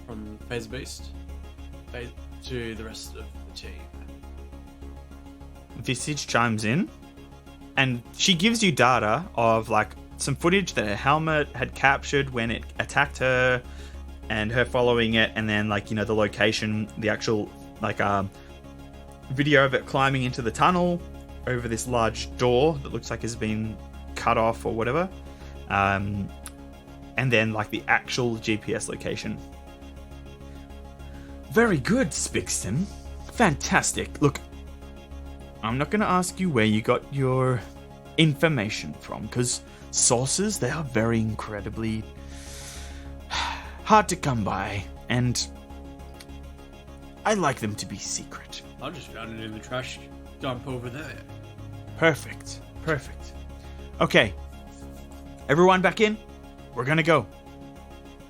from Phaser Beast to the rest of the team. Visage chimes in, and she gives you data of like some footage that her helmet had captured when it attacked her, and her following it, and then like, you know, the location, the actual like video of it climbing into the tunnel over this large door that looks like has been cut off or whatever, and then like the actual GPS location. Very good, Spixton. Fantastic. Look, I'm not going to ask you where you got your information from, because sources, they are very incredibly hard to come by, and I like them to be secret. I just found it in the trash dump over there. Perfect. Okay, everyone back in. We're going to go.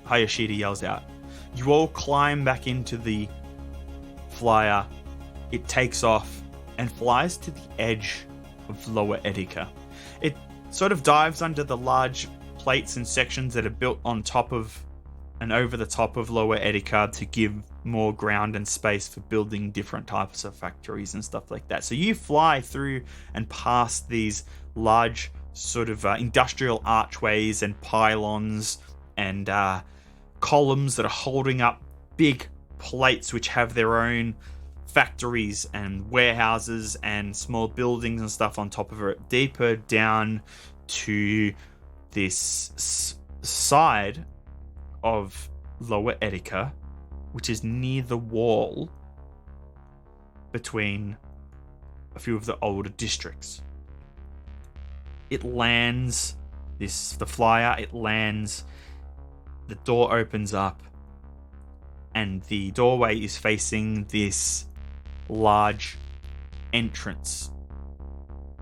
Hayashida yells out. You all climb back into the flyer. It takes off and flies to the edge of Lower Ettica. It sort of dives under the large plates and sections that are built on top of and over the top of Lower Ettica to give more ground and space for building different types of factories and stuff like that. So you fly through and past these large sort of industrial archways and pylons and columns that are holding up big plates which have their own factories and warehouses and small buildings and stuff on top of it. Deeper down to this side of Lower Ettica, which is near the wall between a few of the older districts. It lands, the flyer, it lands, the door opens up, and the doorway is facing this large entrance,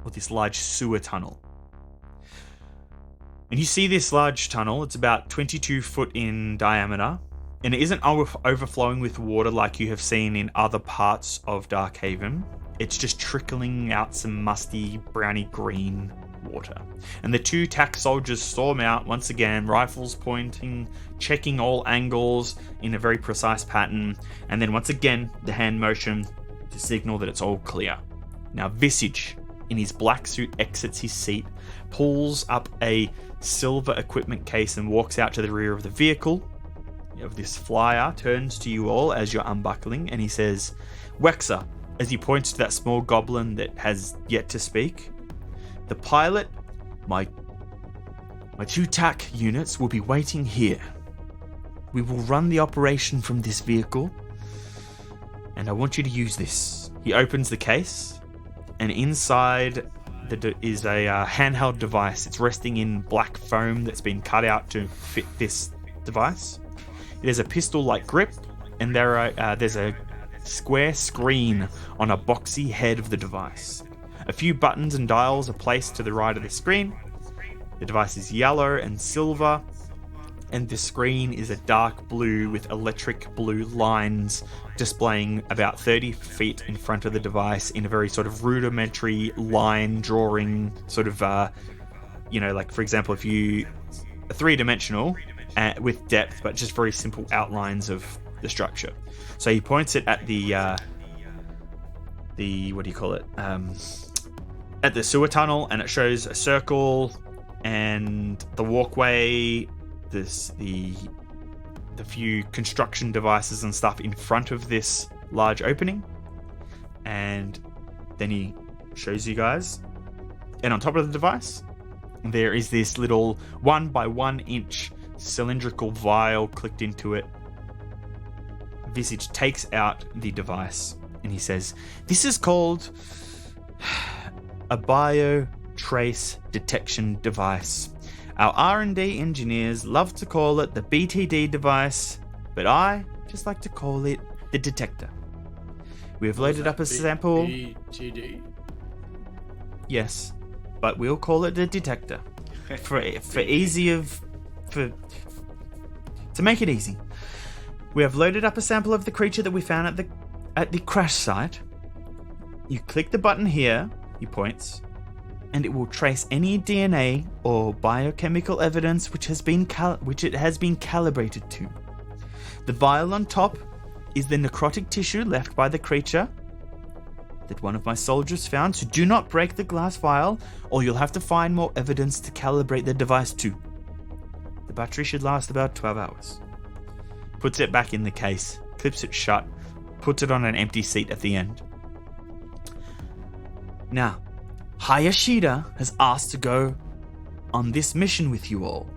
or this large sewer tunnel. And you see this large tunnel, it's about 22 foot in diameter, and it isn't overflowing with water like you have seen in other parts of Darkhaven. It's just trickling out some musty, browny green water. And the two tack soldiers storm out once again, rifles pointing, checking all angles in a very precise pattern, and then once again the hand motion to signal that it's all clear. Now Visage, in his black suit, exits his seat, pulls up a silver equipment case and walks out to the rear of the vehicle of this flyer, turns to you all as you're unbuckling, and he says, Wexer, as he points to that small goblin that has yet to speak, the pilot, my two TAC units will be waiting here. We will run the operation from this vehicle, and I want you to use this. He opens the case, and inside is a handheld device. It's resting in black foam that's been cut out to fit this device. It has a pistol-like grip, and there's a square screen on a boxy head of the device. A few buttons and dials are placed to the right of the screen. The device is yellow and silver, and the screen is a dark blue with electric blue lines displaying about 30 feet in front of the device in a very sort of rudimentary line drawing sort of, like for example, if you a three-dimensional with depth, but just very simple outlines of the structure. So he points it at the what do you call it? At the sewer tunnel, and it shows a circle and the walkway, the few construction devices and stuff in front of this large opening, and then he shows you guys, and on top of the device there is this little 1 by 1 inch cylindrical vial clicked into it. Visage takes out the device and he says, this is called a biotrace detection device. Our R&D engineers love to call it the BTD device, but I just like to call it the detector. We have loaded up a sample. BTD? Yes. but we'll call it a detector to make it easy. We have loaded up a sample of the creature that we found at the crash site. You click the button here, he points, and it will trace any DNA or biochemical evidence which it has been calibrated to. The vial on top is the necrotic tissue left by the creature that one of my soldiers found, so do not break the glass vial or you'll have to find more evidence to calibrate the device to. The battery should last about 12 hours. Puts it back in the case, clips it shut, puts it on an empty seat at the end. Now, Hayashida has asked to go on this mission with you all.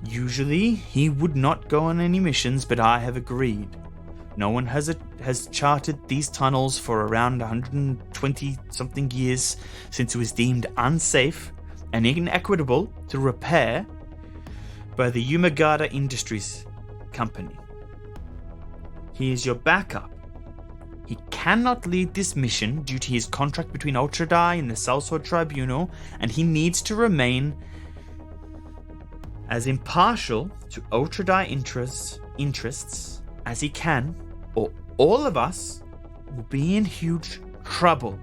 Usually, he would not go on any missions, but I have agreed. No one has charted these tunnels for around 120-something years since it was deemed unsafe and inequitable to repair by the Yumagata Industries Company. He is your backup. He cannot lead this mission due to his contract between Ultradai and the Sellsword Tribunal, and he needs to remain as impartial to Ultradai interests as he can, or all of us will be in huge trouble.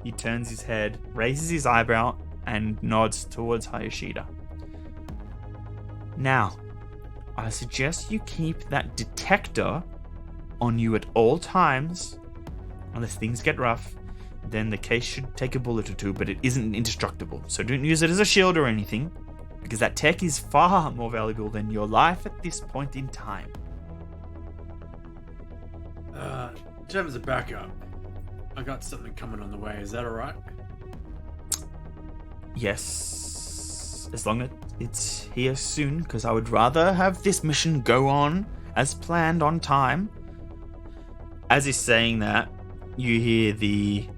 He turns his head, raises his eyebrow, and nods towards Hayashida. Now, I suggest you keep that detector on you at all times. Unless things get rough, then the case should take a bullet or two, but it isn't indestructible. So don't use it as a shield or anything, because that tech is far more valuable than your life at this point in time. In terms of backup, I got something coming on the way. Is that alright? Yes, as long as it's here soon, because I would rather have this mission go on as planned on time. As he's saying that, you hear the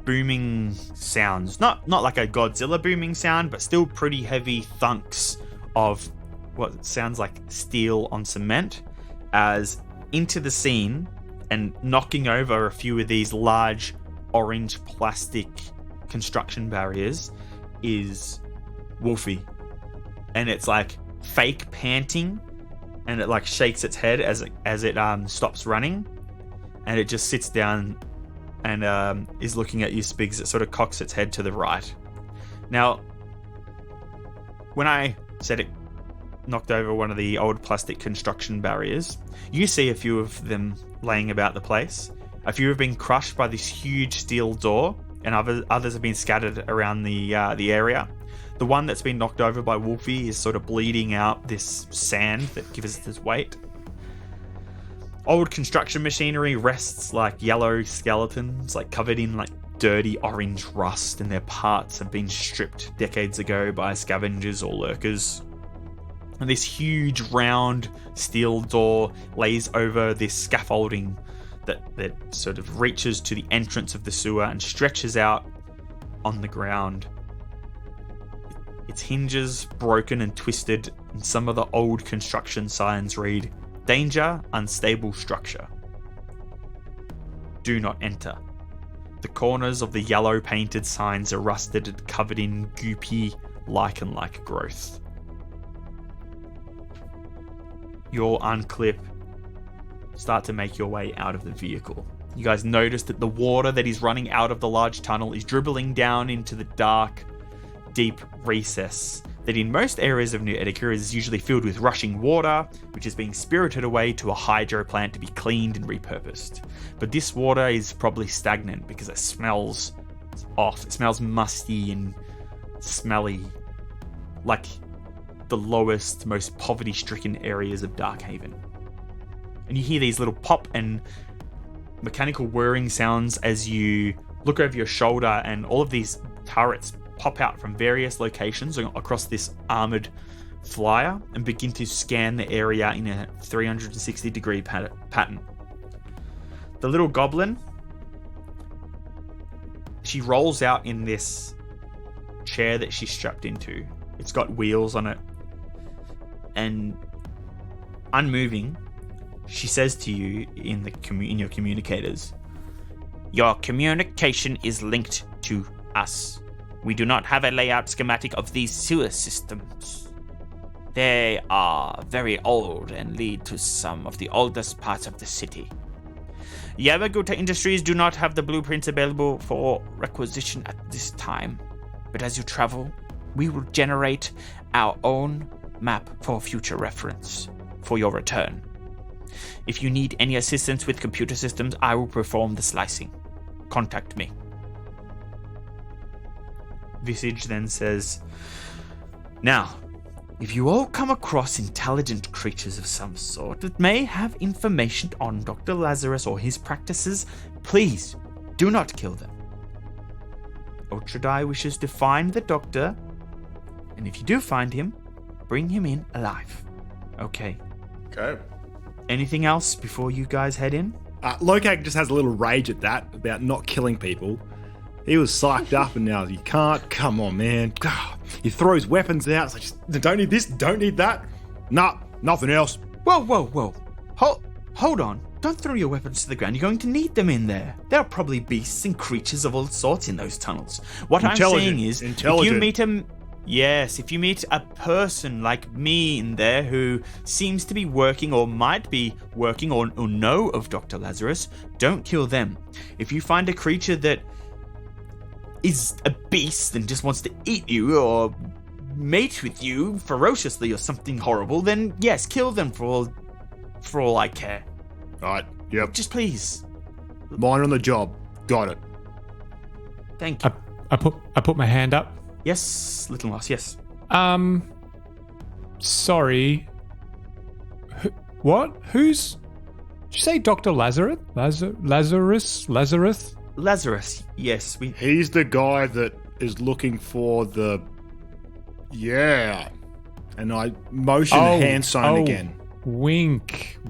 booming sounds. Not like a Godzilla booming sound, but still pretty heavy thunks of what sounds like steel on cement, as into the scene and knocking over a few of these large orange plastic construction barriers is Wolfie. And it's like fake panting, and it like shakes its head as it stops running, and it just sits down and is looking at you, Spigs. It sort of cocks its head to the right. Now, when I said it knocked over one of the old plastic construction barriers, you see a few of them laying about the place. A few have been crushed by this huge steel door, and others have been scattered around the area. The one that's been knocked over by Wolfie is sort of bleeding out this sand that gives it its weight. Old construction machinery rests like yellow skeletons, like covered in like dirty orange rust, and their parts have been stripped decades ago by scavengers or lurkers. And this huge round steel door lays over this scaffolding that sort of reaches to the entrance of the sewer and stretches out on the ground. Its hinges broken and twisted, and some of the old construction signs read, "Danger, unstable structure. Do not enter." The corners of the yellow painted signs are rusted and covered in goopy, lichen-like growth. You'll unclip, start to make your way out of the vehicle. You guys notice that the water that is running out of the large tunnel is dribbling down into the dark, deep recess that in most areas of New Ettica is usually filled with rushing water, which is being spirited away to a hydro plant to be cleaned and repurposed. But this water is probably stagnant because it smells off. It smells musty and smelly, like the lowest, most poverty-stricken areas of Darkhaven. And you hear these little pop and mechanical whirring sounds as you look over your shoulder, and all of these turrets pop out from various locations across this armored flyer and begin to scan the area in a 360-degree pattern. The little goblin, she rolls out in this chair that she's strapped into. It's got wheels on it. And unmoving, she says to you in your communicators, Your communication is linked to us. We do not have a layout schematic of these sewer systems. They are very old and lead to some of the oldest parts of the city. Yamaguta Industries do not have the blueprints available for requisition at this time. But as you travel, we will generate our own map for future reference for your return. If you need any assistance with computer systems, I will perform the slicing. Contact me. Visage then says, now, if you all come across intelligent creatures of some sort that may have information on Dr. Lazarus or his practices, please do not kill them. Ultradai wishes to find the doctor, and if you do find him, bring him in alive. Okay. Okay. Anything else before you guys head in? Lokag just has a little rage at that, about not killing people. He was psyched up and now you can't. Come on, man. He throws weapons out. It's like, just, don't need this, don't need that. Nah, nothing else. Whoa. Hold on. Don't throw your weapons to the ground. You're going to need them in there. There are probably beasts and creatures of all sorts in those tunnels. What I'm saying is, if you meet if you meet a person like me in there who seems to be working or might be working or know of Dr. Lazarus, don't kill them. If you find a creature that is a beast and just wants to eat you or mate with you ferociously or something horrible, then yes, kill them for all I care. Alright, yep. Just please. Mine on the job. Got it. Thank you. I put my hand up. Yes, Little Moss, yes. Sorry. What? Who's... Did you say Dr. Lazarus? Lazarus? Yes. He's the guy that is looking for the... Yeah. And I motion hand sign again. Wink.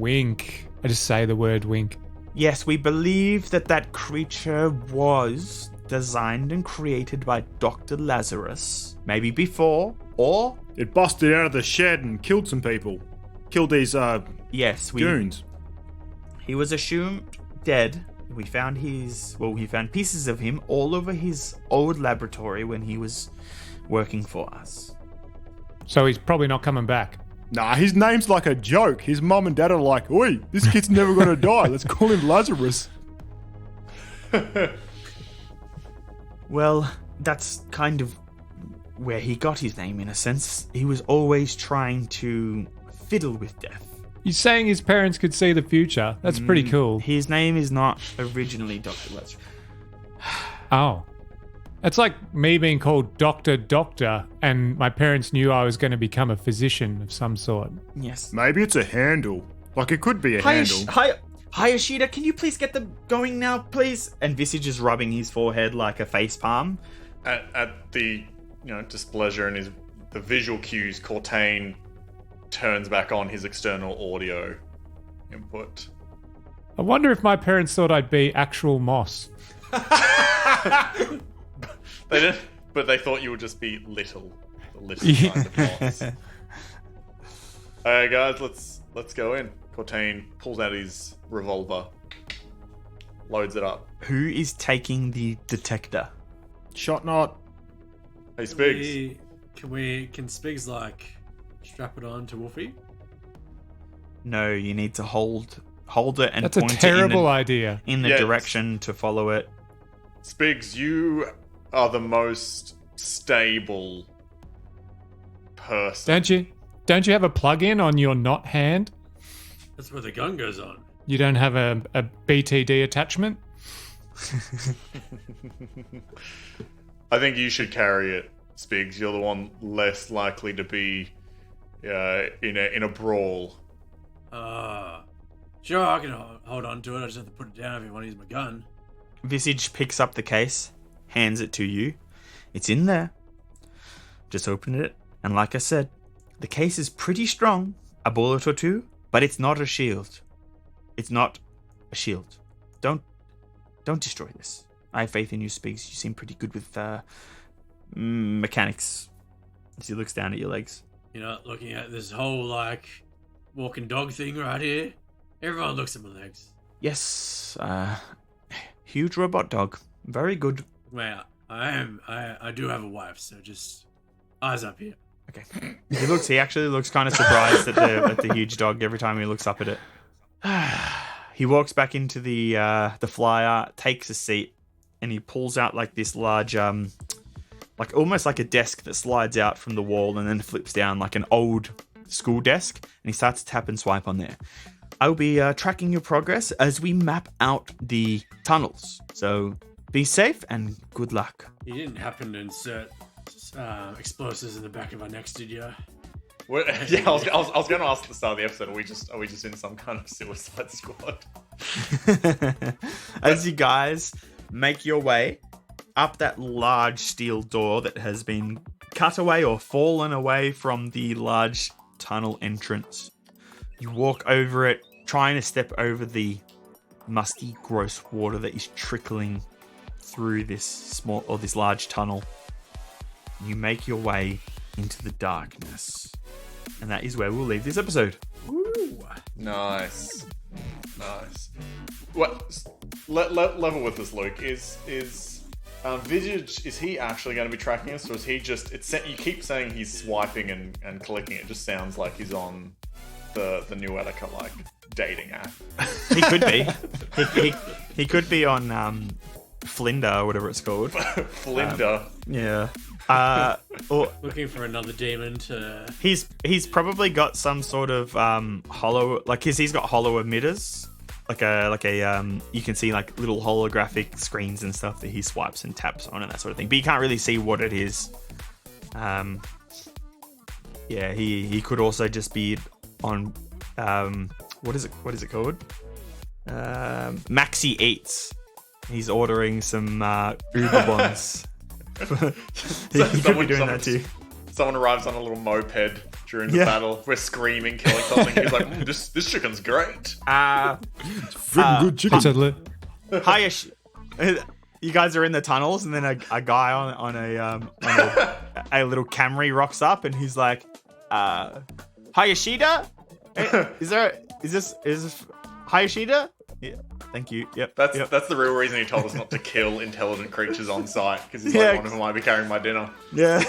I just say the word wink. Yes, we believe that creature was designed and created by Dr. Lazarus. Maybe before, or... It busted out of the shed and killed some people. Killed these, goons. He was assumed dead. We found pieces of him all over his old laboratory when he was working for us. So he's probably not coming back. Nah, his name's like a joke. His mum and dad are like, oi, this kid's never gonna die. Let's call him Lazarus. Well, that's kind of where he got his name, in a sense. He was always trying to fiddle with death. He's saying his parents could see the future. That's pretty cool. His name is not originally Dr. Lazarus. Oh. It's like me being called Doctor, and my parents knew I was going to become a physician of some sort. Yes. Maybe it's a handle. Like, it could be a handle. Hi, Ashida, can you please get them going now, please? And Visage is rubbing his forehead like a face palm. At the displeasure and the visual cues, Cortaine turns back on his external audio input. I wonder if my parents thought I'd be actual Moss. They didn't, but they thought you would just be little kind of Moss. Alright, guys, let's go in. Cortaine pulls out his revolver, loads it up. Who is taking the detector? Shot not. Hey, Spigs. Can Spigs strap it on to Wolfie? No, you need to hold it and That's a point terrible idea. in the direction to follow it. Spigs, you are the most stable person. Don't you have a plug-in on your not hand? That's where the gun goes on. You don't have a BTD attachment? I think you should carry it, Spigs. You're the one less likely to be in a brawl. Sure, I can hold on to it. I just have to put it down if you want to use my gun. Visage picks up the case, hands it to you. It's in there. Just open it, and like I said, the case is pretty strong. A bullet or two, but it's not a shield. It's not a shield. Don't destroy this. I have faith in you, Spigs. You seem pretty good with mechanics. As he looks down at your legs. Looking at this whole walking dog thing right here. Everyone looks at my legs. Yes, Huge robot dog. Very good. Well, I do have a wife, so just eyes up here. Okay. He actually looks kind of surprised at the huge dog every time he looks up at it. He walks back into the flyer, takes a seat, and he pulls out like this large, like almost like a desk that slides out from the wall and then flips down like an old school desk, and he starts to tap and swipe on there. I'll be tracking your progress as we map out the tunnels. So be safe and good luck. You didn't happen to insert explosives in the back of our necks, did you? Yeah, I was going to ask at the start of the episode, are we just in some kind of suicide squad? As you guys make your way up that large steel door that has been cut away or fallen away from the large tunnel entrance, you walk over it, trying to step over the musty, gross water that is trickling through this large tunnel. You make your way into the darkness. And that is where we'll leave this episode. Ooh. Nice. What? Level with us, Luke. Is Visage? Is he actually going to be tracking us, or is he just? You keep saying he's swiping and clicking. It just sounds like he's on the new Ettica like dating app. He could be. he could be on Flinder or whatever it's called. Flinder. Yeah. Or Looking for another demon to... He's probably got some sort of hollow, like he's got hollow emitters, like a you can see like little holographic screens and stuff that he swipes and taps on and that sort of thing. But you can't really see what it is. Yeah, he could also just be on what is it called? Maxi Eats. He's ordering some Uber Bonds. he could be doing that too. Someone arrives on a little moped during the battle. We're screaming, killing something. He's like, this chicken's great. Freaking good chicken. Hi, you guys are in the tunnels, and then a guy on a little Camry rocks up, and he's like, Hayashida? Is this Hayashida? Yeah, thank you. Yep. That's the real reason he told us not to kill intelligent creatures on site, because he's like, one of them might be carrying my dinner. Yeah.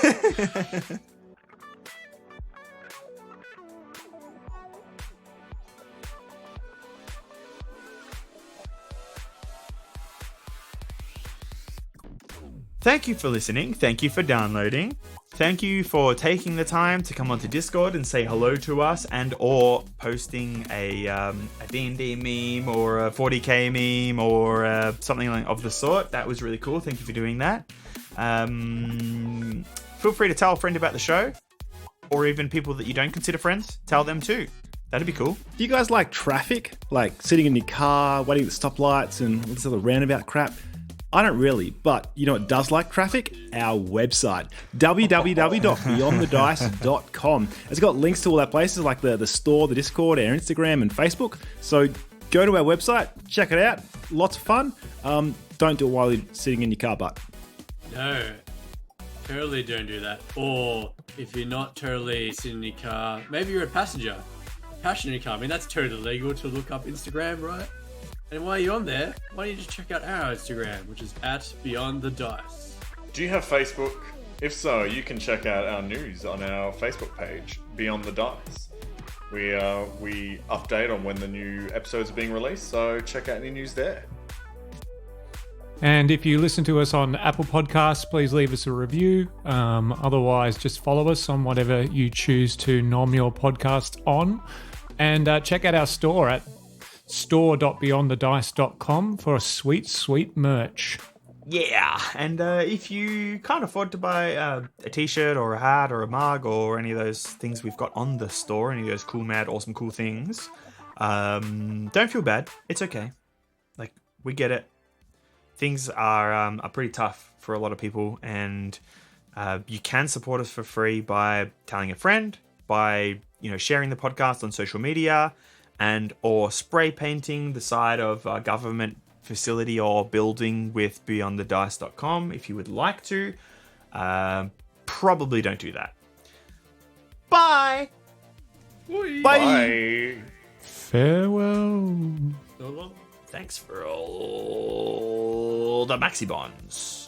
Thank you for listening. Thank you for downloading. Thank you for taking the time to come onto Discord and say hello to us, and or posting a D&D meme or a 40k meme or something of the sort. That was really cool. Thank you for doing that. Feel free to tell a friend about the show, or even people that you don't consider friends. Tell them too. That'd be cool. Do you guys like traffic? Like sitting in your car, waiting at the stoplights and all this other roundabout crap? I don't really, but you know what does like traffic? Our website, www.beyondthedice.com. It's got links to all our places like the store, the Discord, our Instagram and Facebook. So go to our website, check it out. Lots of fun. Don't do it while you're sitting in your car, but... No, totally don't do that. Or if you're not totally sitting in your car, maybe you're a passenger in your car. I mean, that's totally legal to look up Instagram, right? And while you're on there, why don't you just check out our Instagram, which is @BeyondTheDice. Do you have Facebook? If so, you can check out our news on our Facebook page, Beyond the Dice. We update on when the new episodes are being released, so check out any news there. And if you listen to us on Apple Podcasts, please leave us a review. Otherwise, just follow us on whatever you choose to norm your podcast on. And check out our store at store.beyondthedice.com for a sweet merch. Yeah, and if you can't afford to buy a t-shirt or a hat or a mug or any of those things we've got on the store, any of those cool, mad, awesome, cool things, don't feel bad. It's okay. Like, we get it. Things are pretty tough for a lot of people, and you can support us for free by telling a friend, by sharing the podcast on social media, and or spray painting the side of a government facility or building with beyondthedice.com if you would like to. Probably don't do that. Bye! Bye! Farewell. Thanks for all for the Maxi Bonds.